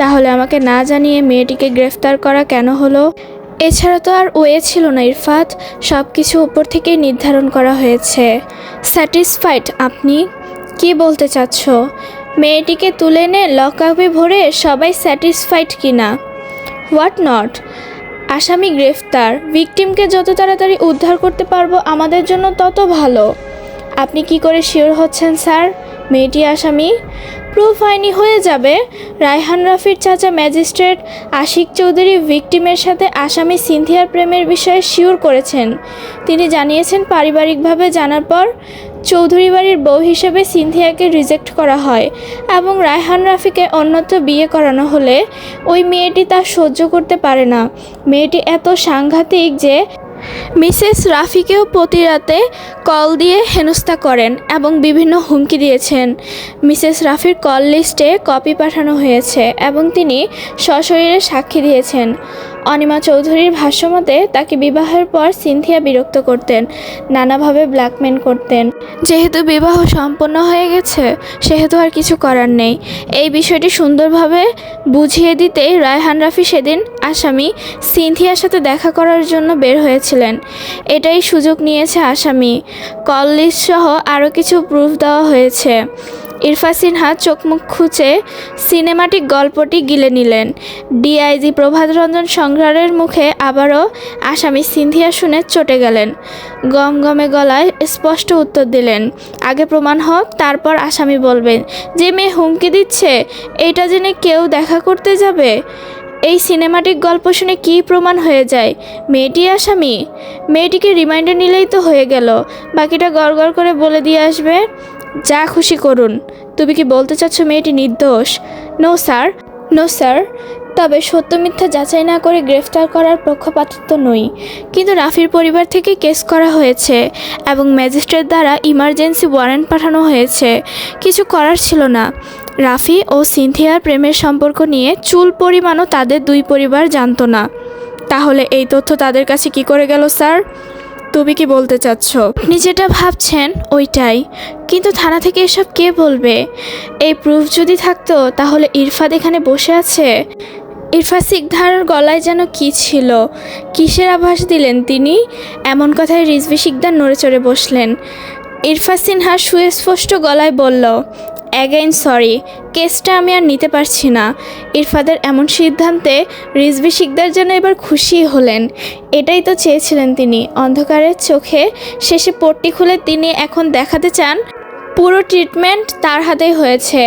তাহলে আমাকে না জানিয়ে মেয়েটিকে গ্রেফতার করা কেন হলো? এছাড়া তো আর ওয়ে ছিল না ইরফাত, সব কিছু উপর থেকেই নির্ধারণ করা হয়েছে। স্যাটিসফাইড আপনি? কি বলতে চাচ্ছ? মেয়েটিকে তুলে এনে লকআপে ভরে সবাই স্যাটিসফাইড কিনা? What not? আসামি গ্রেফতার, ভিকটিমকে যত তাড়াতাড়ি উদ্ধার করতে পারবো আমাদের জন্য তত ভালো। আপনি কি করে শিওর হচ্ছেন স্যার মেয়েটি আসামি? প্রুফ হয়নি হয়ে যাবে। রায়হান রাফির চাচা ম্যাজিস্ট্রেট আশিক চৌধুরী ভিকটিমের সাথে আসামি সিনথিয়ার প্রেমের বিষয়ে শিওর করেছেন। তিনি জানিয়েছেন পারিবারিকভাবে জানার পর চৌধুরী বাড়ির বউ হিসেবে সিনথিয়াকে রিজেক্ট করা হয় এবং রায়হান রাফিকে অন্যত্র বিয়ে করানো হলে ওই মেয়েটি তা সহ্য করতে পারে না। মেয়েটি এত সাংঘাতিক যে মিসেস রাফিকেও প্রতি রাতে কল দিয়ে হেনস্থা করেন এবং বিভিন্ন হুমকি দিয়েছেন। মিসেস রাফির কল লিস্টে কপি পাঠানো হয়েছে এবং তিনি সশরীরে সাক্ষী দিয়েছেন। অনিমা চৌধুরীর ভাষ্যমতে তাকে বিবাহের পর সিনথিয়া বিরক্ত করতেন, নানাভাবে ব্ল্যাকমেল করতেন। যেহেতু বিবাহ সম্পন্ন হয়ে গেছে সেহেতু আর কিছু করার নেই। এই বিষয়টি সুন্দরভাবে বুঝিয়ে দিতেই রায়হান রাফি সেদিন আসামি সিনথিয়ার সাথে দেখা করার জন্য বের হয়েছিলেন। এটাই সুযোগ নিয়েছে আসামি। কল লিস্ট সহ আরও কিছু প্রুফ দেওয়া হয়েছে। ইরফাত সিনহা চোখ মুখ খুঁচে সিনেমাটিক গল্পটি গিলে নিলেন। ডিআইজি প্রভাত রঞ্জন সংগ্রারের মুখে আবারও আসামি সিনথিয়া শুনে চটে গেলেন। গমগমে গলায় স্পষ্ট উত্তর দিলেন, আগে প্রমাণ হোক, তারপর আসামি বলবেন। যে মেয়ে হুমকি দিচ্ছে এটা জেনে কেউ দেখা করতে যাবে? এই সিনেমাটিক গল্প শুনে কী প্রমাণ হয়ে যায়? মেয়েটি আসামি? মেয়েটিকে রিমাইন্ডার নিলেই তো হয়ে গেল, বাকিটা গড়গড় করে বলে দিয়ে আসবে। যা খুশি করুন। তুমি কি বলতে চাচ্ছ মেয়েটি নির্দোষ? No sir, no sir. তবে সত্য মিথ্যা যাচাই না করে গ্রেফতার করার পক্ষপাতিত্ব নই, কিন্তু রাফির পরিবার থেকে কেস করা হয়েছে এবং ম্যাজিস্ট্রেট দ্বারা ইমার্জেন্সি ওয়ারেন্ট পাঠানো হয়েছে। কিছু করার ছিল না। রাফি ও সিনথিয়ার প্রেমের সম্পর্ক নিয়ে চুল পরিমাণও তাদের দুই পরিবার জানতো না। তাহলে এই তথ্য তাদের কাছে কি করে গেল স্যার? তুমি কি বলতে চাচ্ছ? আপনি যেটা ভাবছেন ওইটাই, কিন্তু থানা থেকে এসব কে বলবে? এই প্রুফ যদি থাকতো তাহলে ইরফাদ এখানে বসে আছে। ইরফাদ সিকদার গলায় যেন কি ছিল, কিসের আভাস দিলেন তিনি? এমন কথায় রিজভী সিকদার নড়ে চড়ে বসলেন। ইরফাদ সিনহা সুস্পষ্ট গলায় বলল, অ্যাগেইন সরি, কেসটা আমি আর নিতে পারছি না। ইরফাদের এমন সিদ্ধান্তে রিজভী সিকদার যেন এবার খুশি হলেন। এটাই তো চেয়েছিলেন তিনি। অন্ধকারের চোখে শেষে পট্টি খুলে তিনি এখন দেখাতে চান পুরো ট্রিটমেন্ট তার হাতেই হয়েছে।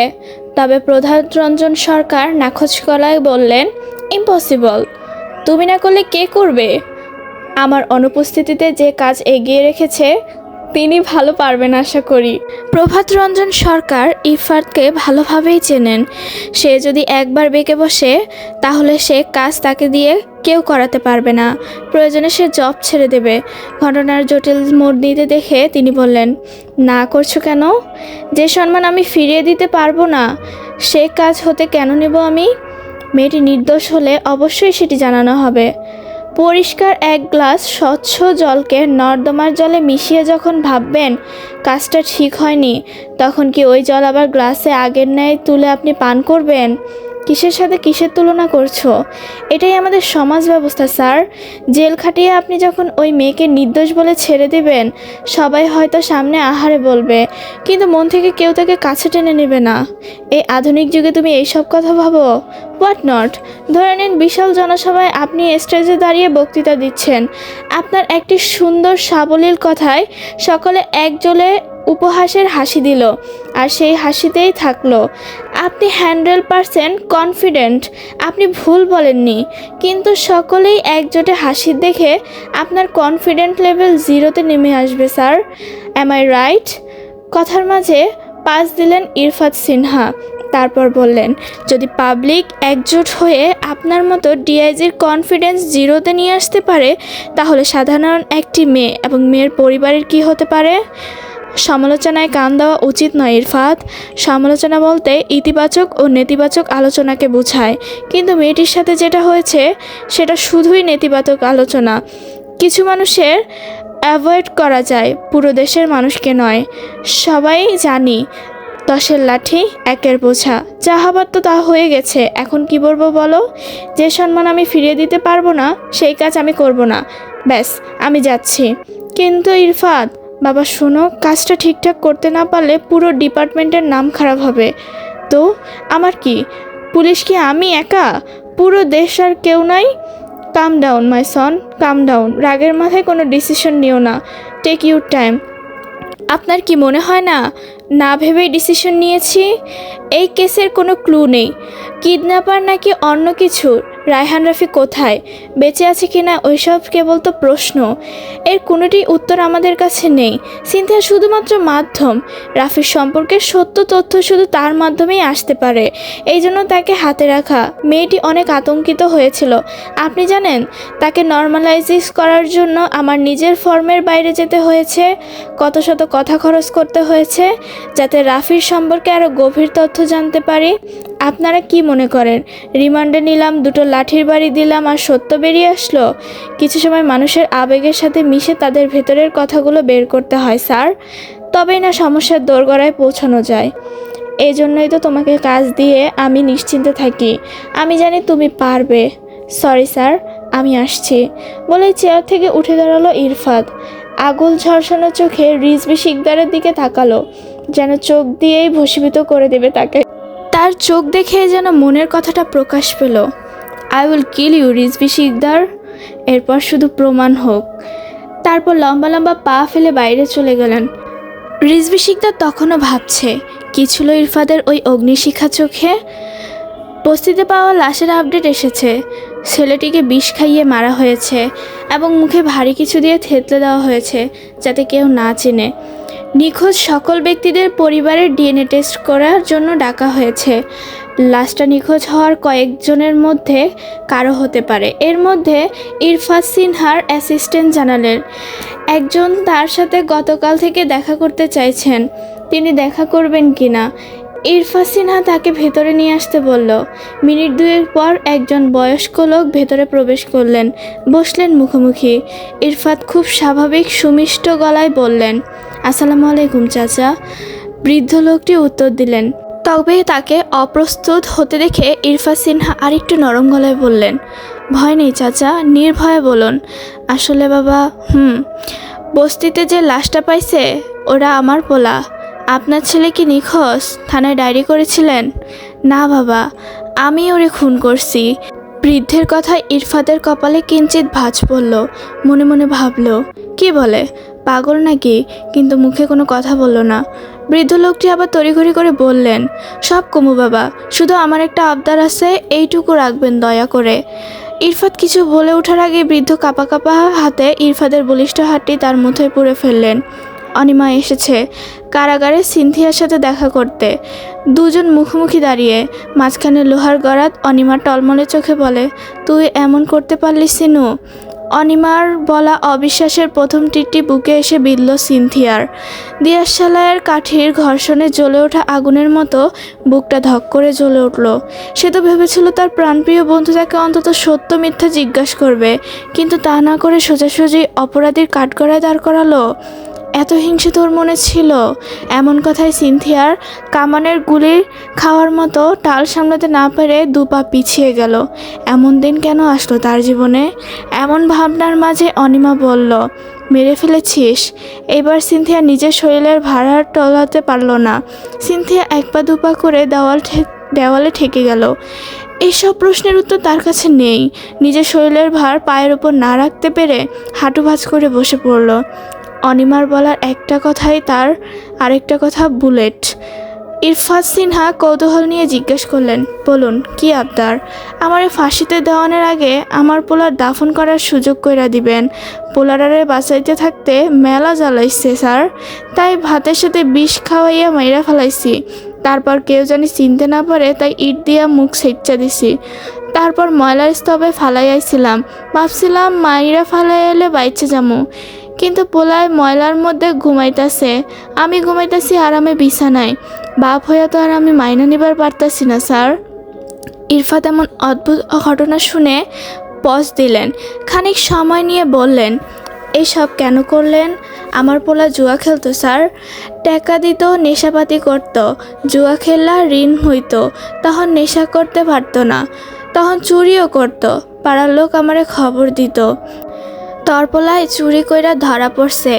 তবে প্রধান রঞ্জন সরকার নাখোশ গলায় বললেন, ইম্পসিবল। তুমি না করলে কে করবে? আমার অনুপস্থিতিতে যে কাজ এগিয়ে রেখেছে তিনি ভালো পারবেন আশা করি। প্রভাত রঞ্জন সরকার ইরফাদকে ভালোভাবেই চেনেন। সে যদি একবার বেঁকে বসে তাহলে সে কাজ তাকে দিয়ে কেউ করাতে পারবে না। প্রয়োজনে সে জব ছেড়ে দেবে। ঘটনার জটিল মোড় নিতে দেখে তিনি বললেন, না করছো কেন? যে সম্মান আমি ফিরিয়ে দিতে পারবো না সে কাজ হতে কেন নেব আমি? মেয়েটি নির্দোষ হলে অবশ্যই সেটি জানানো হবে। পরিষ্কার এক গ্লাস স্বচ্ছ জলকে নর্দমার জলে মিশিয়ে যখন ভাববেন কাজটা ঠিক হয়নি, তখন কি ওই জল আবার গ্লাসে আগের ন্যায় তুলে আপনি পান করবেন? কিসের সাথে কিসের তুলনা করছো? এটাই আমাদের সমাজ ব্যবস্থা স্যার। জেল খাটিয়ে আপনি যখন ওই মেয়েকে নির্দোষ বলে ছেড়ে দেবেন, সবাই হয়তো সামনে আহারে বলবে, কিন্তু মন থেকে কেউ তাকে কাছে টেনে নেবে না। এই আধুনিক যুগে তুমি এইসব কথা ভাবো? What not. ধরে নিন বিশাল জনসভায় আপনি স্টেজে দাঁড়িয়ে বক্তৃতা দিচ্ছেন। আপনার একটি সুন্দর সাবলীল কথায় সকলে একজোলে উপহাসের হাসি দিল, আর সেই হাসিতেই থাকলো। আপনি 100% কনফিডেন্ট, আপনি ভুল বলেননি, কিন্তু সকলেই একজোটে হাসি দেখে আপনার কনফিডেন্ট লেভেল 0-তে নেমে আসবে স্যার। Am I right? কথার মাঝে পাস দিলেন ইরফাদ সিনহা। তারপর বললেন, যদি পাবলিক একজোট হয়ে আপনার মতো ডিআইজির কনফিডেন্স 0-তে নিয়ে আসতে পারে, তাহলে সাধারণ একটি মেয়ে এবং মেয়ের পরিবারের কি হতে পারে? সমালোচনায় কান দেওয়া উচিত নয় ইরফাদ। সমালোচনা বলতে ইতিবাচক ও নেতিবাচক আলোচনাকে বোঝায়, কিন্তু মেয়েটির সাথে যেটা হয়েছে সেটা শুধুই নেতিবাচক আলোচনা। কিছু মানুষের অ্যাভয়েড করা যায়, পুরো দেশের মানুষকে নয়। সবাই জানি 10-এর লাঠি 1-এর বোঝা। যা হবার তো তা হয়ে গেছে, এখন কি বলবো বলো? যে সম্মান আমি ফিরিয়ে দিতে পারবো না সেই কাজ আমি করব না। ব্যাস, আমি যাচ্ছি। কিন্তু ইরফাদ বাবা শোনো, কাজটা ঠিকঠাক করতে না পারলে পুরো ডিপার্টমেন্টের নাম খারাপ হবে। তো আমার কি, পুলিশ কি আমি একা? পুরো দেশ আর কেউ নাই? Come down my son, come down. রাগের মাথায় কোনো ডিসিশন নিও না। Take your time. আপনার কি মনে হয় না না ভেবেই ডিসিশন নিয়েছি? এই কেসের কোনো ক্লু নেই। কিডন্যাপার নাকি অন্য কিছু? রায়হান রাফি কোথায়, বেঁচে আছে কিনা, ওইসব কেবল তো প্রশ্ন। এর কোনোটি উত্তর আমাদের কাছে নেই। সিনথিয়া শুধুমাত্র মাধ্যম। রাফির সম্পর্কে সত্য তথ্য শুধু তার মাধ্যমেই আসতে পারে। এই জন্য তাকে হাতে রাখা। মেয়েটি অনেক আতঙ্কিত হয়েছিল। আপনি জানেন, তাকে নর্মালাইজ করার জন্য আমার নিজের ফর্মের বাইরে যেতে হয়েছে, কত শত কথা খরচ করতে হয়েছে, যাতে রাফির সম্পর্কে আরও গভীর তথ্য জানতে পারি। আপনারা কি মনে করেন রিমান্ডে নিলাম, 2টো লাঠির বাড়ি দিলাম আর সত্য বেরিয়ে আসলো? কিছু সময় মানুষের আবেগের সাথে মিশে তাদের ভেতরের কথাগুলো বের করতে হয় স্যার, তবেই না সমস্যার দোরগোড়ায় পৌঁছানো যায়। এই জন্যই তো তোমাকে কাজ দিয়ে আমি নিশ্চিন্তে থাকি। আমি জানি তুমি পারবে। সরি স্যার, আমি আসছি। বলে চেয়ার থেকে উঠে দাঁড়ালো ইরফাদ। আগুল ঝরসানো চোখে রিজভী সিকদারের দিকে তাকালো, যেন চোখ দিয়েই ভস্মীভূত করে দেবে তাকে। তার চোখ দেখে যেন মনের কথাটা প্রকাশ পেল। I will kill you Rizvi Sikdar. এরপর শুধু প্রমাণ হোক। তারপর লম্বা লম্বা পা ফেলে বাইরে চলে গেলেন। রিজভী সিকদার তখনও ভাবছে কী ছিল ইরফাদের ওই অগ্নিশিখা চোখে। বস্তিতে পাওয়া লাশের আপডেট এসেছে। ছেলেটিকে বিষ খাইয়ে মারা হয়েছে এবং মুখে ভারী কিছু দিয়ে থেতলে দেওয়া হয়েছে যাতে কেউ না চেনে। নিখোঁজ সকল ব্যক্তিদের পরিবারের ডিএনএ টেস্ট করার জন্য ডাকা হয়েছে। লাশটা নিখোঁজ হওয়ার কয়েকজনের মধ্যে কারো হতে পারে। এর মধ্যে ইরফাত সিনহার অ্যাসিস্ট্যান্ট জানালেন একজন তার সাথে গতকাল থেকে দেখা করতে চাইছেন, তিনি দেখা করবেন কিনা। ইরফাত সিনহা তাকে ভেতরে নিয়ে আসতে বলল। মিনিট দুয়েক পর একজন বয়স্ক লোক ভেতরে প্রবেশ করলেন, বসলেন মুখোমুখি। ইরফাত খুব স্বাভাবিক সুমিষ্ট গলায় বললেন, আসসালামু আলাইকুম চাচা। বৃদ্ধ লোকটি উত্তর দিলেন। তবে তাকে অপ্রস্তুত হতে দেখে ইরফাত সিনহা আরেকটু নরম গলায় বললেন, ভয় নেই চাচা, নির্ভয়ে বলুন। আসলে বাবা, বস্তিতে যে লাশটা পাইছে ওরা আমার পোলা। আপনার ছেলে কি নিখোঁজ? থানায় ডায়েরি করেছিলেন? না বাবা, আমি ওরে খুন করছি। বৃদ্ধের কথায় ইরফাতের কপালে কিঞ্চিত ভাঁজ পড়ল। মনে মনে ভাবল, কি বলে, পাগল নাকি? কিন্তু মুখে কোনো কথা বলল না। বৃদ্ধ লোকটি আবার তড়িঘড়ি করে বললেন, সব কমু বাবা, শুধু আমার একটা আবদার আছে, এইটুকু রাখবেন দয়া করে। ইরফাত কিছু বলে ওঠার আগে বৃদ্ধ কাঁপা কাঁপা হাতে ইরফাতের বলিষ্ঠ হাতটি তার মুঠোয় পুরে ফেললেন। অনিমা এসেছে কারাগারে সিনথিয়ার সাথে দেখা করতে। দুজন মুখোমুখি দাঁড়িয়ে, মাঝখানে লোহার গরাদ। অনিমা টলমলে চোখে বলে, তুই এমন করতে পারলি সিনু? অনিমার বলা অবিশ্বাসের প্রথম টিটটি বুকে এসে বিঁধল সিনথিয়ার। দিয়াশালাইয়ের কাঠির ঘর্ষণে জ্বলে ওঠা আগুনের মতো বুকটা ধক করে জ্বলে উঠল। সে তো ভেবেছিল তার প্রাণপ্রিয় বন্ধু তাকে অন্তত সত্য মিথ্যা জিজ্ঞাসা করবে, কিন্তু তা না করে সোজাসুজি অপরাধীর কাঠগড়ায় দাঁড় করালো। এত হিংসে তোর মনে ছিল? এমন কথায় সিনথিয়ার কামানের গুলি খাওয়ার মতো টাল সামলাতে না পেরে দুপা পিছিয়ে গেল। এমন দিন কেন আসলো তার জীবনে? এমন ভাবনার মাঝে অনিমা বলল, মেরে ফেলেছিস? এবার সিনথিয়া নিজের শরীরের ভার আর টলাতে পারল না। সিনথিয়া এক পা দুপা করে দেওয়ালে ঠেকে গেল। এইসব প্রশ্নের উত্তর তার কাছে নেই। নিজের শরীরের ভার পায়ের উপর না রাখতে পেরে হাঁটু ভাঁজ করে বসে পড়ল। অনিমার বলার একটা কথাই তার আরেকটা কথা বুলেট। ইরফাত সিনহা কৌতূহল নিয়ে জিজ্ঞেস করলেন, বলুন কি আবদার? আমারে ফাঁসিতে দেওয়ানোর আগে আমার পোলার দাফন করার সুযোগ কইরা দিবেন। পোলারারে বাঁচাইতে থাকতে মেলা জ্বালাইছে স্যার, তাই ভাতের সাথে বিষ খাওয়াইয়া মাইরা ফেলাইছি। তারপর কেউ জানি চিনতে না পারে তাই ইট দিয়া মুখ সেচ্চা দিছি। তারপর ময়লার স্তবে ফালাইয়াছিলাম, ভাবছিলাম মাইরা ফালাইলে বাইচে যামু, কিন্তু পোলায় ময়লার মধ্যে ঘুমাইতাছে, আমি ঘুমাইতাছি আরামে বিছানায়। বাপ হইয়া তো আর আমি মাইনা নিবার পারতাছি না স্যার। ইরফাত এমন অদ্ভুত ঘটনা শুনে পজ দিলেন। খানিক সময় নিয়ে বললেন, এসব কেন করলেন? আমার পোলা জুয়া খেলতো স্যার, টাকা দিত, নেশাপাতি করত। জুয়া খেললা ঋণ হইতো, তখন নেশা করতে পারতো না, তখন চুরিও করত। পাড়ার লোক আমারে খবর দিত, তরপলায় চুরি কইরা ধরা পড়ছে,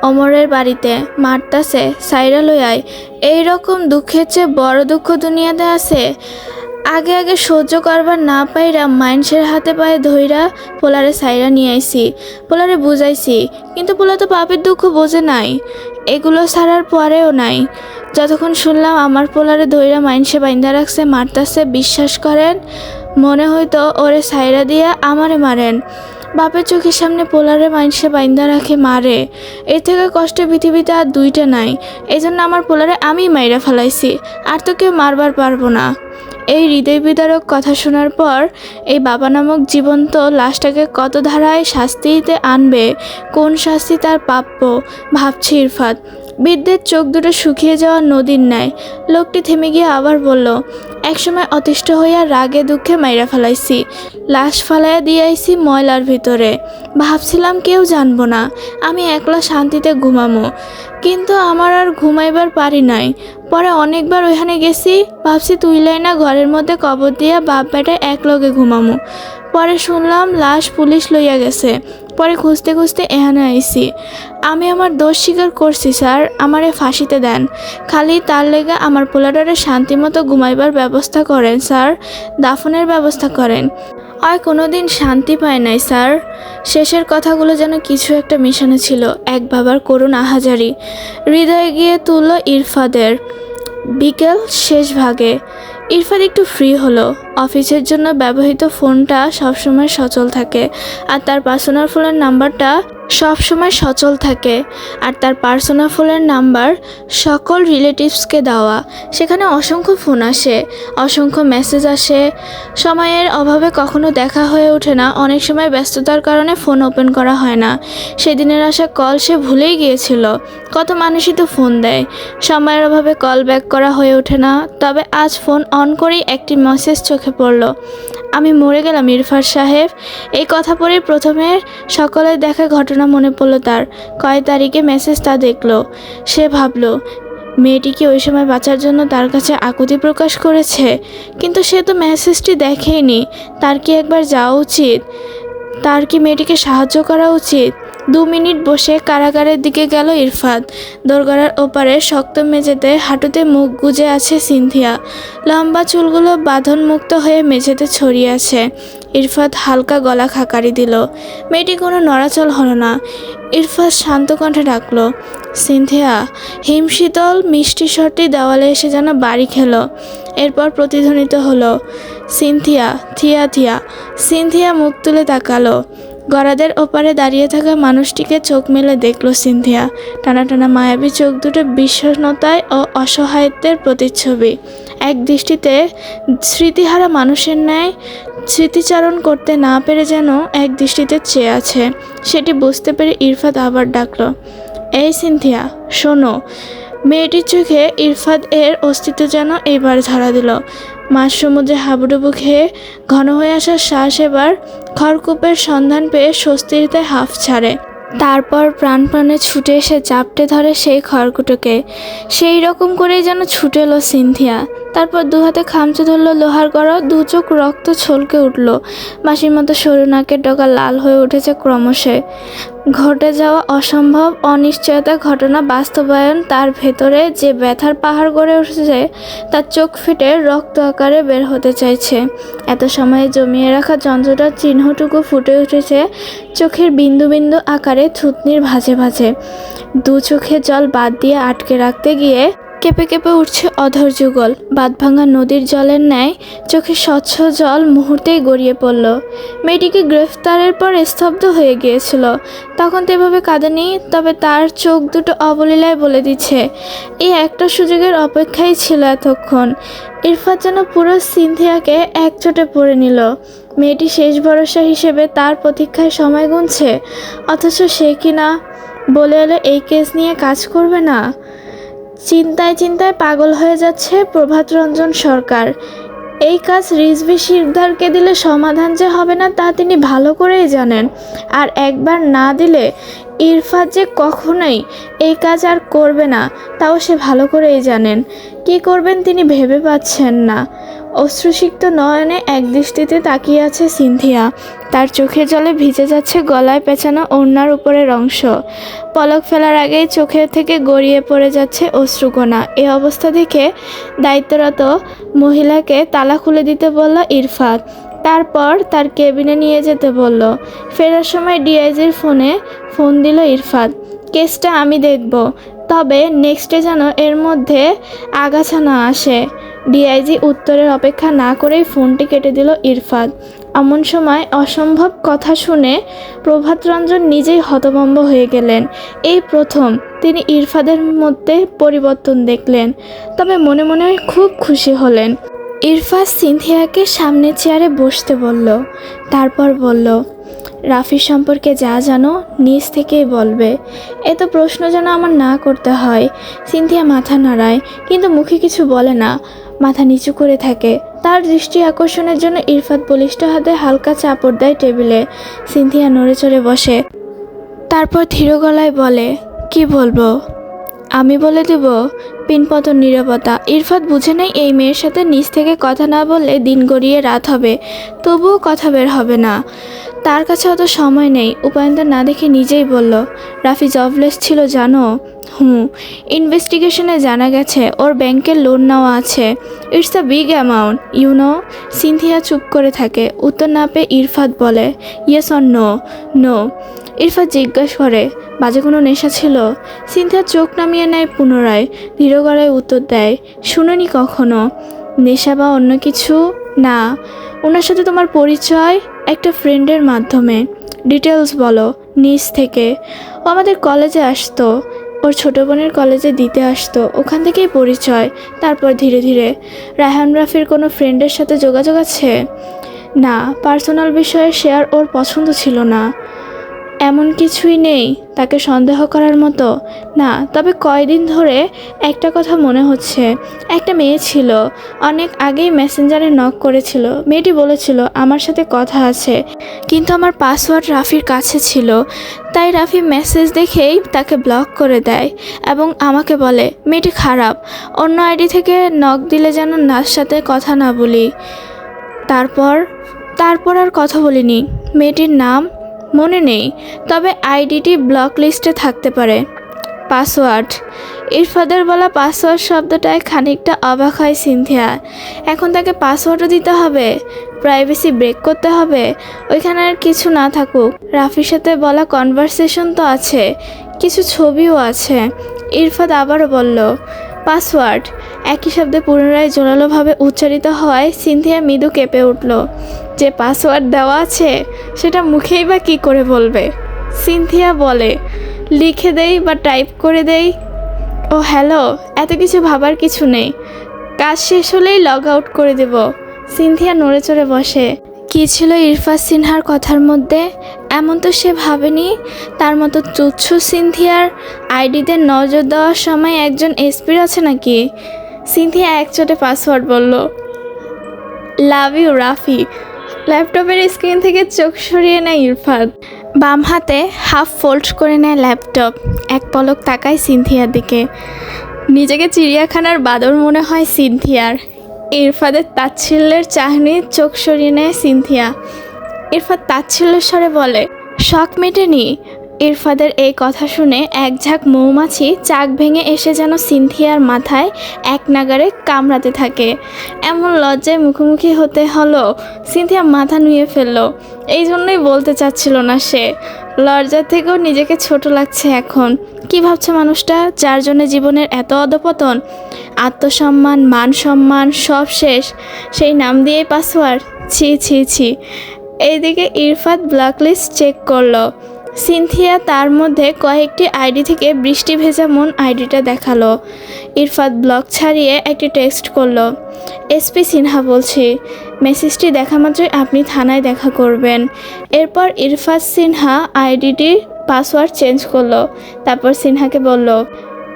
অমরের বাড়িতে মারতাছে, সাইরা লইয়াই। এইরকম দুঃখের চেয়ে বড় দুঃখ দুনিয়াতে আছে? আগে আগে সহ্য করবার না পাইরা মাইনসের হাতে পায়ে ধইরা পোলারে সাইরা নিয়ে আইছি, পোলারে বুঝাইছি, কিন্তু পোলা তো পাপের দুঃখ বোঝে নাই। এগুলো ছাড়ার পরেও নাই। যতক্ষণ শুনলাম আমার পোলারে ধইরা মাইনসে বাইন্দা রাখছে, মারতাছে, বিশ্বাস করেন মনে হইতো ওরে সাইরা দিয়া আমারে মারেন। বাপের চোখের সামনে পোলারে মাইনসে বাইন্দা রাখে, মারে, এর থেকে কষ্ট পৃথিবীতে আর দুইটা নাই। এই জন্য আমার পোলারে আমি মাইরা ফেলাইছি, আর তো কেউ মারবার পারবো না। এই হৃদয় বিদারক কথা শোনার পর এই বাবা নামক জীবন্ত লাশটাকে কত ধারায় শাস্তিতে আনবে, কোন শাস্তি তার প্রাপ্য, ভাবছে ইরফাত। বৃদ্ধের চোখ দুটো শুকিয়ে যাওয়া নদীর ন্যায়। লোকটি থেমে গিয়ে আবার বলল, একসময় অতিষ্ঠ হইয়া রাগে দুঃখে মাইরা ফেলাইছি, লাশ ফালাইয়া দিয়াইছি ময়লার ভিতরে। ভাবছিলাম কেউ জানবো না, আমি একলা শান্তিতে ঘুমামো, কিন্তু আমার আর ঘুমাইবার পারি নাই। পরে অনেকবার ওইখানে গেছি, ভাবছি তুইলাই না ঘরের মধ্যে কবর দিয়া বাপ বেটা একলগে ঘুমামো। পরে শুনলাম লাশ পুলিশ লইয়া গেছে। পরে খুঁজতে খুঁজতে এখানে আইছি। আমি আমার দোষ স্বীকার করছি স্যার, আমারে ফাঁসিতে দেন। খালি তার লেগে আমার পোলাটারে শান্তি মতো ঘুমাইবার ব্যবস্থা করেন স্যার, দাফনের ব্যবস্থা করেন। আর কোনোদিন শান্তি পায় নাই স্যার। শেষের কথাগুলো যেন কিছু একটা মেশানো ছিল, এক বাবার করুণ আহাজারি হৃদয়ে গিয়ে তুলল ইরফাদের। বিকেল শেষ ভাগে ইরফাদ একটু ফ্রি হলো। অফিসের জন্য ব্যবহৃত ফোনটা সবসময় সচল থাকে, আর তার পার্সোনাল ফোনের নাম্বারটা সব সময় সচল থাকে। আর তার পার্সোনাল ফোনের নাম্বার সকল রিলেটিভসকে দেওয়া। সেখানে অসংখ্য ফোন আসে, অসংখ্য মেসেজ আসে। সময়ের অভাবে কখনো দেখা হয়ে ওঠে না, অনেক সময় ব্যস্ততার কারণে ফোন ওপেন করা হয় না। সেদিনের আসা কল সে ভুলেই গিয়েছিল। কত মানুষই তো ফোন দেয়, সময়ের অভাবে কল ব্যাক করা হয়ে ওঠে না। তবে আজ ফোন অন করেই একটি মেসেজ চোখে পড়ল, আমি মরে গেলাম ইরফান সাহেব। এই কথা পড়ে প্রথমে সকলের দেখা ঘটনা মনে পড়লো তার। কয় তারিখে মেসেজটা দেখলো। সে ভাবলো, মেয়েটি কি ওই সময় বাঁচার জন্য তার কাছে আকুতি প্রকাশ করেছে? কিন্তু সে তো মেসেজটি দেখেইনি। তার কি একবার যাওয়া উচিত? তার কি মেয়েটিকে সাহায্য করা উচিত? 2 মিনিট বসে কারাগারের দিকে গেল ইরফান। দোরগোড়ার ওপারে শক্ত মেঝেতে হাঁটুতে মুখ গুজে আছে সিনথিয়া। লম্বা চুলগুলো বাঁধনমুক্ত হয়ে মেঝেতে ছড়িয়ে আছে। ইরফান হালকা গলা খাকারি দিল। মেয়েটি কোনো নড়াচল হলো না। ইরফান শান্ত কণ্ঠে ডাকলো, সিনথিয়া। হিমশীতল মিষ্টি স্বরটি দেওয়ালে এসে যেন বাড়ি খেলো। এরপর প্রতিধ্বনিত হলো, সিনথিয়া, থিয়া থিয়া। সিনথিয়া মুখ তুলে তাকালো। গরাদের ওপারে দাঁড়িয়ে থাকা মানুষটিকে চোখ মেলে দেখল সিনথিয়া। টানা টানা মায়াবী চোখ দুটো বিষণ্ণতায় ও অসহায়ত্বের প্রতিচ্ছবি। এক দৃষ্টিতে স্মৃতিহারা মানুষের ন্যায় স্মৃতিচারণ করতে না পেরে যেন এক দৃষ্টিতে চেয়ে আছে। সেটি বুঝতে পেরে ইরফান আবার ডাকলো, এই সিনথিয়া, শোনো। মেয়েটির চোখে ইরফান এর অস্তিত্ব যেন এবার ধরা দিল। মাঝ সমুদ্রে হাবুডুবু খেয়ে ঘন হয়ে আসা শ্বাস এবার খড়কূপের সন্ধান পেয়ে স্বস্তিতে হাঁফ ছাড়ে। তারপর প্রাণপণে ছুটে এসে চাপটে ধরে সেই খড়কুটোকে। সেই রকম করেই যেন ছুটে এলো সিনথিয়া। তারপর দু হাতে খামচে ধরল লোহার গড়া। 2 চোখ রক্ত ছলকে উঠল। মাসির মতো সরু নাকের ডগা লাল হয়ে উঠেছে ক্রমশে। ঘটে যাওয়া অসম্ভব অনিশ্চয়তা ঘটনা বাস্তবায়ন তার ভেতরে যে ব্যথার পাহাড় গড়ে উঠেছে, তার চোখ ফেটে রক্ত আকারে বের হতে চাইছে। এত সময়ে জমিয়ে রাখা যন্ত্রটার চিহ্নটুকু ফুটে উঠেছে চোখের বিন্দু বিন্দু আকারে থুতনির ভাঁজে ভাঁজে। 2 চোখে জল বাদ দিয়ে আটকে রাখতে গিয়ে কেঁপে কেঁপে উঠছে অধর যুগল। বাঁধভাঙা নদীর জলের ন্যায় চোখে স্বচ্ছ জল মুহূর্তেই গড়িয়ে পড়ল। মেয়েটিকে গ্রেফতারের পর স্তব্ধ হয়ে গিয়েছিল। তখন তো এভাবে কাঁদেনি, তবে তার চোখ দুটো অবলীলায় বলে দিচ্ছে, এই একটা সুযোগের অপেক্ষাই ছিল এতক্ষণ। ইরফান যেন পুরো সিনথিয়াকে একচোটে পড়ে নিল। মেয়েটি শেষ ভরসা হিসেবে তার প্রতীক্ষায় সময় গুনছে, অথচ সে কিনা বলে এলো এই কেস নিয়ে কাজ করবে না। চিন্তায় চিন্তায় পাগল হয়ে যাচ্ছে প্রভাত রঞ্জন সরকার। এই কাজ রিজভী শিকদারকে দিলে সমাধান যে হবে না তা তিনি ভালো করেই জানেন। আর একবার না দিলে ইরফান যে কখনোই এই কাজ আর করবে না তাও সে ভালো করেই জানেন। কি করবেন তিনি ভেবে পাচ্ছেন না। অশ্রুসিক্ত নয়নে এক দৃষ্টিতে তাকিয়ে আছে সিনথিয়া। তার চোখের জলে ভিজে যাচ্ছে গলায় পেঁচানো ওড়নার উপরের অংশ। পলক ফেলার আগেই চোখের থেকে গড়িয়ে পড়ে যাচ্ছে অশ্রুকণা। এ অবস্থা দেখে দায়িত্বরত মহিলাকে তালা খুলে দিতে বলল ইরফান। তারপর তার কেবিনে নিয়ে যেতে বলল। ফেরার সময় ডিআইজির ফোন দিল ইরফান। কেসটা আমি দেখব, তবে নেক্সটে যেন এর মধ্যে আগাছা না আসে। ডিআইজি উত্তরের অপেক্ষা না করেই ফোনটি কেটে দিল ইরফান। এমন সময় অসম্ভব কথা শুনে প্রভাত রঞ্জন নিজেই হতভম্ব হয়ে গেলেন। এই প্রথম তিনি ইরফানের মধ্যে পরিবর্তন দেখলেন, তবে মনে মনে খুব খুশি হলেন। ইরফান সিনথিয়াকে সামনে চেয়ারে বসতে বলল। তারপর বলল, রাফি সম্পর্কে যা জানো নিজ থেকেই বলবে। এত প্রশ্ন যেন আমার না করতে হয়। সিনথিয়া মাথা নাড়ায়, কিন্তু মুখে কিছু বলে না, মাথা নিচু করে থাকে। তার দৃষ্টি আকর্ষণের জন্য ইরফান বলিষ্ঠ হাতে হালকা চাপড় দেয় টেবিলে। সিনথিয়া নড়ে চড়ে বসে। তারপর ধীর গলায় বলে, কি বলবো? আমি বলে দেব? পিনপতন নীরবতা। ইরফান বুঝে নেই এই মেয়ের সাথে নিজ থেকে কথা না বললে দিন গড়িয়ে রাত হবে, তবুও কথা বের হবে না। তার কাছে অত সময় নেই। উপায়ন্তর না দেখে নিজেই বলল, রাফি জবলেস ছিল জানো? ইনভেস্টিগেশনে জানা গেছে ওর ব্যাংকের লোন নেওয়া আছে। It's a big amount, you know. Sinthia চুপ করে থাকে। উত্তর না পেয়ে ইরফান বলে, yes or no? No. Irfan জিজ্ঞাসা করে, বাজে কোনো নেশা ছিল? সিনথিয়া চোখ নামিয়ে নেয় পুনরায়। ধীর গলায় উত্তর দেয়, শুনুনি কখনো। নেশা বা অন্য কিছু না। ওনার সাথে তোমার পরিচয় একটা ফ্রেন্ডের মাধ্যমে। ডিটেলস বলো। নিচ থেকে। ও আমাদের কলেজে আসতো, ওর ছোটো বোনের কলেজে দিতে আসতো, ওখান থেকেই পরিচয়। তারপর ধীরে ধীরে। রায়হান রাফির কোনো ফ্রেন্ডের সাথে যোগাযোগ আছে? না, পার্সোনাল বিষয়ে শেয়ার ওর পছন্দ ছিল না। এমন কিছুই নেই তাকে সন্দেহ করার মতো? না, তবে কয়দিন ধরে একটা কথা মনে হচ্ছে। একটা মেয়ে ছিল, অনেক আগেই মেসেঞ্জারে নক করেছিল। মেয়েটি বলেছিল আমার সাথে কথা আছে, কিন্তু আমার পাসওয়ার্ড রাফির কাছে ছিল। তাই রাফি মেসেজ দেখেই তাকে ব্লক করে দেয় এবং আমাকে বলে মেয়েটি খারাপ, অন্য আইডি থেকে নক দিলে যেন তার সাথে কথা না বলি। তারপর তারপর আর কথা বলিনি। মেয়েটির নাম মনে নেই, তবে আইডিটি ব্লক লিস্টে থাকতে পারে। পাসওয়ার্ড, ইরফাদের বলা পাসওয়ার্ড শব্দটায় খানিকটা অবাক হয় সিনথিয়া। এখন তাকে পাসওয়ার্ডও দিতে হবে? প্রাইভেসি ব্রেক করতে হবে? ওইখানে আর কিছু না থাকুক, রাফির সাথে বলা কনভারসেশন তো আছে, কিছু ছবিও আছে। ইরফাদ আবারও বলল পাসওয়ার্ড। একই শব্দে পুনরায় জোরালোভাবে উচ্চারিত হওয়ায় সিনথিয়া মৃদু কেঁপে উঠল। যে পাসওয়ার্ড দেওয়া আছে সেটা মুখেই বা কী করে বলবে? সিনথিয়া বলে লিখে দেই বা টাইপ করে দেই। ও হ্যালো, এত কিছু ভাবার কিছু নেই, কাজ শেষ হলেই লগ আউট করে দেব। সিনথিয়া নড়ে চড়ে বসে। কী ছিল ইরফাদ সিনহার কথার মধ্যে? এমন তো সে ভাবেনি। তার মতো তুচ্ছ সিনথিয়ার আইডিতে নজর দেওয়ার সময় একজন এসপির আছে নাকি? সিনথিয়া একচোটে পাসওয়ার্ড বলল। Love you Rafi. ল্যাপটপের স্ক্রিন থেকে চোখ সরিয়ে নেয় ইরফাদ। বাম হাতে হাফ ফোল্ড করে নেয় ল্যাপটপ। এক পলক তাকায় সিনথিয়ার দিকে। নিজেকে চিড়িয়াখানার বাদর মনে হয় সিনথিয়ার। ইরফাদের তাচ্ছিল্যের চাহনি চোখ সরিয়ে নেয় সিনথিয়া। ইরফাদ তাচ্ছিল্যের স্বরে বলে শখ মেটেনি? ইরফাদের এই কথা শুনে এক ঝাঁক মৌমাছি চাক ভেঙে এসে যেন সিনথিয়ার মাথায় এক নাগাড়ে কামড়াতে থাকে। এমন লজ্জায় মুখোমুখি হতে হলো, সিনথিয়া মাথা নুয়ে ফেলল। এই জন্যই বলতে চাচ্ছিল না সে। লজ্জা থেকেও নিজেকে ছোট লাগছে এখন। কি ভাবছে মানুষটা, যার জন্য জীবনের এত অধপতন? আত্মসম্মান, মান সম্মান সব শেষ, সেই নাম দিয়েই পাসওয়ার্ড। ছি ছি ছি। এইদিকে ইরফাদ ব্ল্যাকলিস্ট চেক করলো। সিনথিয়া তার মধ্যে কয়েকটি আইডি থেকে বৃষ্টি ভেজা মন আইডিটা দেখালো। ইরফাদ ব্লক ছাড়িয়ে একটি টেক্সট করলো। এসপি সিনহা বলছি, মেসেজটি দেখা মাত্রই আপনি থানায় দেখা করবেন। এরপর ইরফাদ সিনহা আইডিটির পাসওয়ার্ড চেঞ্জ করলো। তারপর সিনহাকে বলল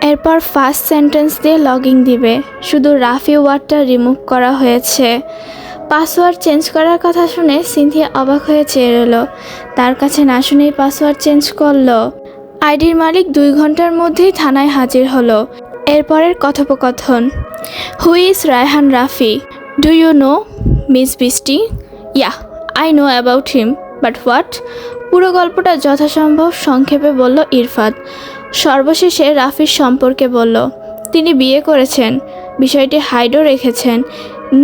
এরপর ফার্স্ট সেন্টেন্স দিয়ে লগইন দিবে, শুধু রাফি ওয়ার্ডটা রিমুভ করা হয়েছে। পাসওয়ার্ড চেঞ্জ করার কথা শুনে সিনথিয়া অবাক হয়ে চেয়ে রইল। তার কাছে না শুনেই পাসওয়ার্ড চেঞ্জ করলো। আইডির মালিক 2 ঘন্টার মধ্যেই থানায় হাজির হলো। এরপরের কথোপকথন। Who is Raihan Rafi? Do you know miss Brishti? Yeah, I know about him, but what? পুরো গল্পটা যথাসম্ভব সংক্ষেপে বলল ইরফাদ। সর্বশেষে রাফির সম্পর্কে বলল। তিনি বিয়ে করেছেন, বিষয়টি হাইডও রেখেছেন।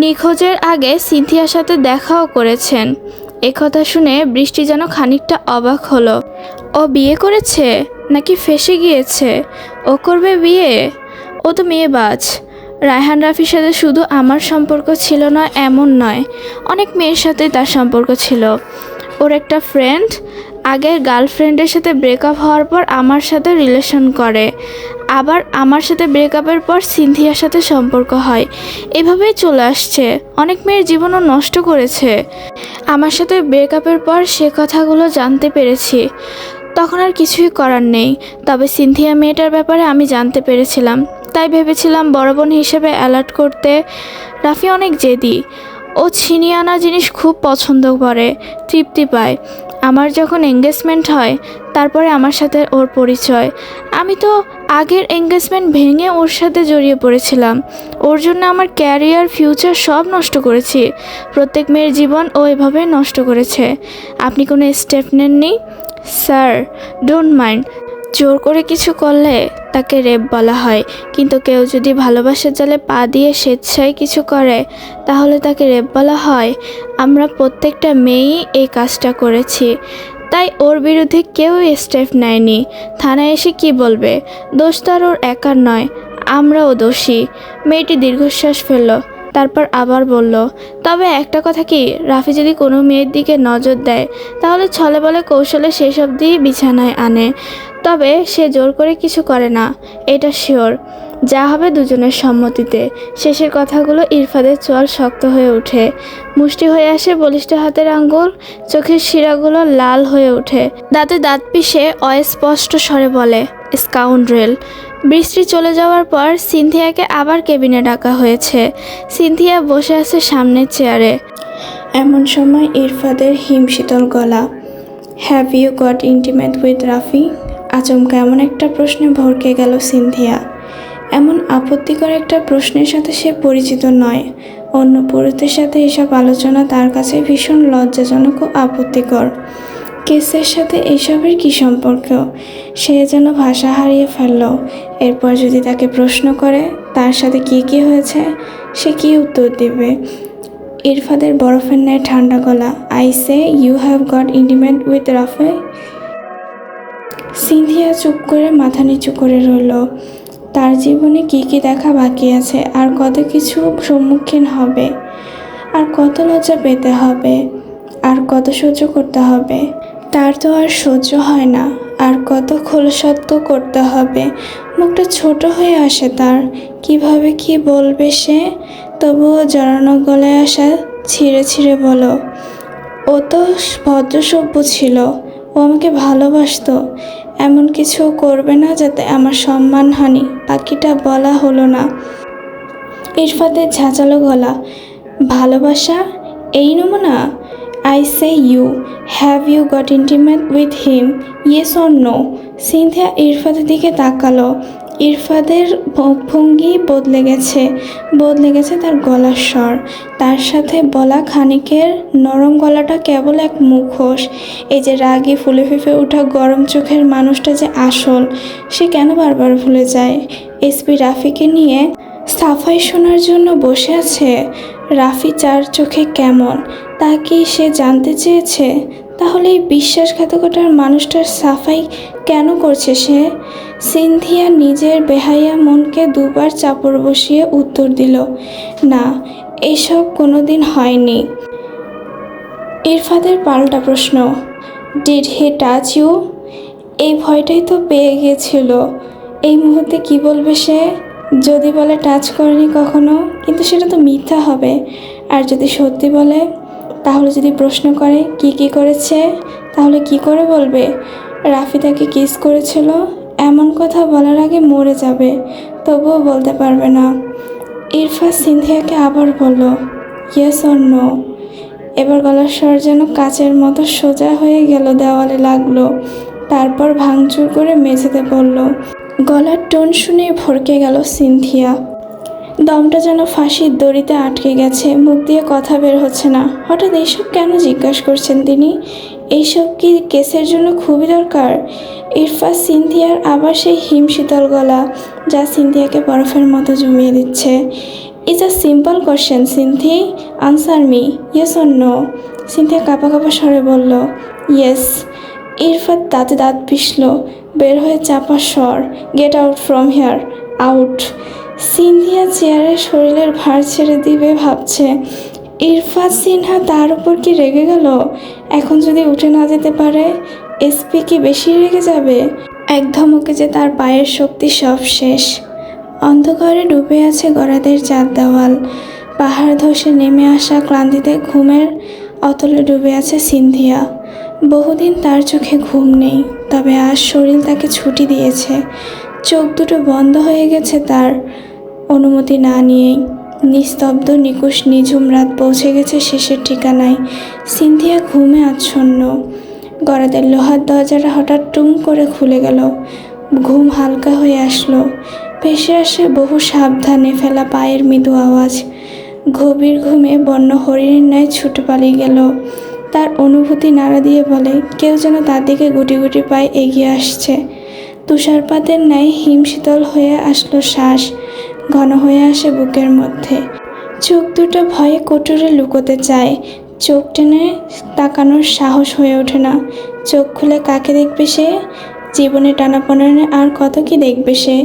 নিখোঁজের আগে সিনথিয়ার সাথে দেখাও করেছেন। একথা শুনে বৃষ্টি যেন খানিকটা অবাক হলো। ও বিয়ে করেছে নাকি ফেঁসে গিয়েছে? ও করবে বিয়ে? ও তো মেয়েবাজ। রায়হান রাফির সাথে শুধু আমার সম্পর্ক ছিল না এমন নয়, অনেক মেয়ের সাথে তার সম্পর্ক ছিল। ওর একটা ফ্রেন্ড আগের গার্লফ্রেন্ডের সাথে ব্রেকআপ হওয়ার পর আমার সাথে রিলেশন করে, আবার আমার সাথে ব্রেকআপের পর সিনথিয়ার সাথে সম্পর্ক হয়। এভাবেই চলে আসছে। অনেক মেয়ের জীবনও নষ্ট করেছে। আমার সাথে ব্রেকআপের পর সে কথাগুলো জানতে পেরেছি। তখন আর কিছুই করার নেই। তবে সিনথিয়া মেয়েটার ব্যাপারে আমি জানতে পেরেছিলাম, তাই ভেবেছিলাম বড় বোন হিসেবে অ্যালার্ট করতে। রাফি অনেক জেদি। ও ছিনিয়ে আনা জিনিস খুব পছন্দ করে, তৃপ্তি পায়। আমার যখন এঙ্গেজমেন্ট হয় তারপরে আমার সাথে ওর পরিচয়। আমি তো আগের এঙ্গেজমেন্ট ভেঙে ওর সাথে জড়িয়ে পড়েছিলাম। ওর জন্য আমার ক্যারিয়ার, ফিউচার সব নষ্ট করেছি। প্রত্যেক মেয়ের জীবন ও এভাবে নষ্ট করেছে। আপনি কোনো স্টেপ নেননি? Sir, don't mind. জোর করে কিছু করলে তাকে রেপ বলা হয়, কিন্তু কেউ যদি ভালোবাসার জালে পা দিয়ে স্বেচ্ছায় কিছু করে তাহলে তাকে রেপ বলা হয়। আমরা প্রত্যেকটা মেয়েই এই কাজটা করেছি, তাই ওর বিরুদ্ধে কেউ স্টেপ নেয়নি। থানায় এসে কি বলবে? দোষ তো আর ওর একার নয়, আমরাও দোষী। মেয়েটি দীর্ঘশ্বাস ফেলল। তারপর আবার বলল, তবে একটা কথা কি, রাফি যদি কোনো মেয়ের দিকে নজর দেয় তাহলে ছলে বলে কৌশলে সেসব দিয়ে বিছানায় আনে। তবে সে জোর করে কিছু করে না, এটা শিওর। যা হবে দুজনের সম্মতিতে। শেষের কথাগুলো ইরফাদের চোয়াল শক্ত হয়ে ওঠে, মুষ্টি হয়ে আসে বলিষ্ঠ হাতের আঙ্গুল, চোখের শিরাগুলো লাল হয়ে ওঠে। দাঁতে দাঁত পিষে অস্পষ্ট স্বরে বলে, স্কাউন্ড্রেল। বৃষ্টি চলে যাওয়ার পর সিনথিয়াকে আবার কেবিনে ডাকা হয়েছে। সিনথিয়া বসে আছে সামনের চেয়ারে। এমন সময় ইরফাদের হিমশীতল গলা, have you got intimate with Rafi? আচমকা এমন একটা প্রশ্নে ভরকে গেল সিনথিয়া। এমন আপত্তিকর একটা প্রশ্নের সাথে সে পরিচিত নয়। অন্য পুরুষদের সাথে এসব আলোচনা তার কাছে ভীষণ লজ্জাজনক ও আপত্তিকর। কেসের সাথে এসবের কী সম্পর্ক? সে যেন ভাষা হারিয়ে ফেলল। এরপর যদি তাকে প্রশ্ন করে তার সাথে কি কি হয়েছে, সে কি উত্তর দেবে? ইরফাদের বরফের ন্যায় ঠান্ডা গলা, I say you have got intimate with Rafi? Sinthia চুপ করে মাথা নিচু করে রইল। তার জীবনে কি কি দেখা বাকি আছে, আর কত কিছু সম্মুখীন হবে, আর কত লজ্জা পেতে হবে, আর কত সহ্য করতে হবে। তার তো আর সহ্য হয় না, আর কত খোলসত্ব করতে হবে। মুখটা ছোট হয়ে আসে তার, কিভাবে কি বলবে সে। তবুও জড়ানো গলায় আসা ছিঁড়ে ছিঁড়ে বলো, ও তো ভদ্রসভ্য ছিল, ও আমাকে ভালোবাসতো। এমন কিছু করবে না যাতে আমার সম্মানহানি। বাকিটা বলা হলো না। ইরফাদের ঝাঁঝালো গলা, ভালোবাসা এই নমুনা? I say you have you got intimate with him, yes or no? Cynthia ইরফাদের দিকে তাকালো। ইরফাদের ভঙ্গি বদলে গেছে তার গলার স্বর। তার সাথে বলা খানিকের নরম গলাটা কেবল এক মুখোশ। এই যে রাগে ফুলে ফেঁপে ওঠা গরম চোখের মানুষটা যে আসল, সে কেন বারবার ভুলে যায়? এসপি রাফিকে নিয়ে সাফাই শোনার জন্য বসে আছে। রাফি চার চোখে কেমন, তা কি সে জানতে চেয়েছে? তাহলে এই বিশ্বাসঘাতকতার মানুষটার সাফাই কেন করছে সে? সিনথিয়া নিজের বেহাইয়া মনকে দুবার চাপড় বসিয়ে উত্তর দিল, না, এসব কোনোদিন হয়নি। ইরফাদের পাল্টা প্রশ্ন, ডিড হি টাচ ইউ? এই ভয়টাই তো পেয়ে গিয়েছিল। এই মুহূর্তে কি বলবে সে? যদি বলে টাচ করেনি কখনো, কিন্তু সেটা তো মিথ্যা হবে। আর যদি সত্যি বলে, তাহলে যদি প্রশ্ন করে কি কি করেছে, তাহলে কি করে বলবে রাফি তাকে কিস করেছিল? এমন কথা বলার আগে মরে যাবে, তবুও বলতে পারবে না। ইরফা সিনথিয়াকে আবার বলল, ইয়েস অর নো? এবার গলার স্বর যেন কাচের মতো সোজা হয়ে গেল, দেওয়ালে লাগলো, তারপর ভাঙচুর করে মেঝেতে পড়ল। গলার টোন শুনে ভরকে গেল সিনথিয়া। দমটা যেন ফাঁসির দড়িতে আটকে গেছে, মুখ দিয়ে কথা বের হচ্ছে না। হঠাৎ এইসব কেন জিজ্ঞাসা করছেন তিনি? এইসব কি কেসের জন্য খুবই দরকার? ইরফা সিনথিয়ার আবার সেই হিমশীতল গলা, যা সিনথিয়াকে বরফের মতো জমিয়ে দিচ্ছে। It's a simple question Sinthi, answer me, yes or no? Sinthia কাঁপা কাঁপা স্বরে বলল, ইয়েস। ইরফাত দাঁতে দাঁত পিষল, বের হয়ে চাপা স্বর, get out from here, out. Sinthia চেয়ারে শরীরের ভার ছেড়ে দিবে ভাবছে। ইরফাত সিনহা তার উপর কি রেগে গেল? এখন যদি উঠে না যেতে পারে, এসপি কি বেশি রেগে যাবে? এক ধমকে যে তার পায়ের শক্তি সব শেষ। অন্ধকারে ডুবে আছে গরাদের চার দেওয়াল। পাহাড় ধসে নেমে আসা ক্লান্তিতে ঘুমের অতলে ডুবে আছে সিনথিয়া। বহুদিন তার চোখে ঘুম নেই, তবে আজ শরীর তাকে ছুটি দিয়েছে। চোখ দুটো বন্ধ হয়ে গেছে তার অনুমতি না নিয়েই। নিস্তব্ধ নিকুশ নিঝুম রাত পৌঁছে গেছে শেষের ঠিকানায়। সিনথিয়া ঘুমে আচ্ছন্ন। গরাদের লোহার দরজাটা হঠাৎ টুম করে খুলে গেল। ঘুম হালকা হয়ে আসলো। ভেসে আসে বহু সাবধানে ফেলা পায়ের মৃদু আওয়াজ। গভীর ঘুমে বন্য হরিণের ন্যায় ছুটে পালিয়ে গেল। তার অনুভূতি নাড়া দিয়ে বলে, কেউ যেন তার দিকে গুটি গুটি পায়ে এগিয়ে আসছে। তুষারপাতের ন্যায় হিমশীতল হয়ে আসলো শ্বাস, ঘন হয়ে আসে বুকের মধ্যে। চোখ দুটো ভয়ে কোটরে লুকোতে চায়, চোখ টেনে তাকানোর সাহস হয়ে ওঠে না। চোখ খুলে কাকে দেখবে সে? জীবনে টানাপোড়েনে আর কত কি দেখবে সে।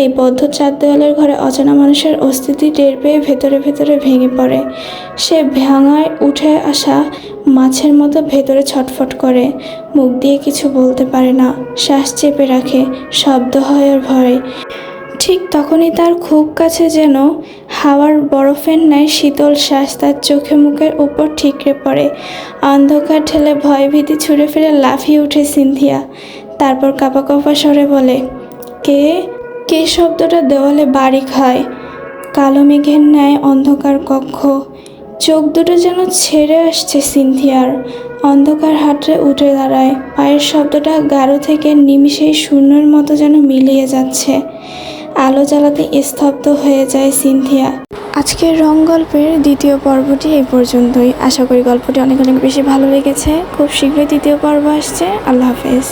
এই বদ্ধ চার দেওয়ালের ঘরে অজানা মানুষের অস্তিত্ব টের পেয়ে ভেতরে ভেতরে ভেঙে পড়ে। সে ভাঙায় উঠে আসা মাছের মতো ভেতরে ছটফট করে, মুখ দিয়ে কিছু বলতে পারে না, শ্বাস চেপে রাখে, শব্দ হয় ওর ভয়ে। ঠিক তখনই তার খুব কাছে যেন হাওয়ার বরফের ন্যায় শীতল শ্বাস তার চোখে মুখের উপর ঠিকরে পড়ে। অন্ধকার ঠেলে ভয়ভীতি ছুঁড়ে ফিরে লাফিয়ে ওঠে সিনথিয়া। তারপর কাঁপা কাঁপা স্বরে বলে, কে? কে? শব্দটা দেওয়ালে বাড়ি খায়। কালো মেঘের ন্যায় অন্ধকার কক্ষ, চোখ দুটো যেন ছেড়ে আসছে সিনথিয়ার। অন্ধকার হাতড়ে উঠে দাঁড়ায়, পায়ের শব্দটা গাঢ় থেকে নিমিষেই শূন্যের মতো যেন মিলিয়ে যাচ্ছে। আলো জ্বালাতে স্তব্ধ হয়ে যায় সিনথিয়া। আজকের রং গল্পের দ্বিতীয় পর্বটি এই পর্যন্তই। আশা করি গল্পটি অনেক অনেক বেশি ভালো লেগেছে। খুব শীঘ্রই তৃতীয় পর্ব আসছে। আল্লাহ হাফেজ।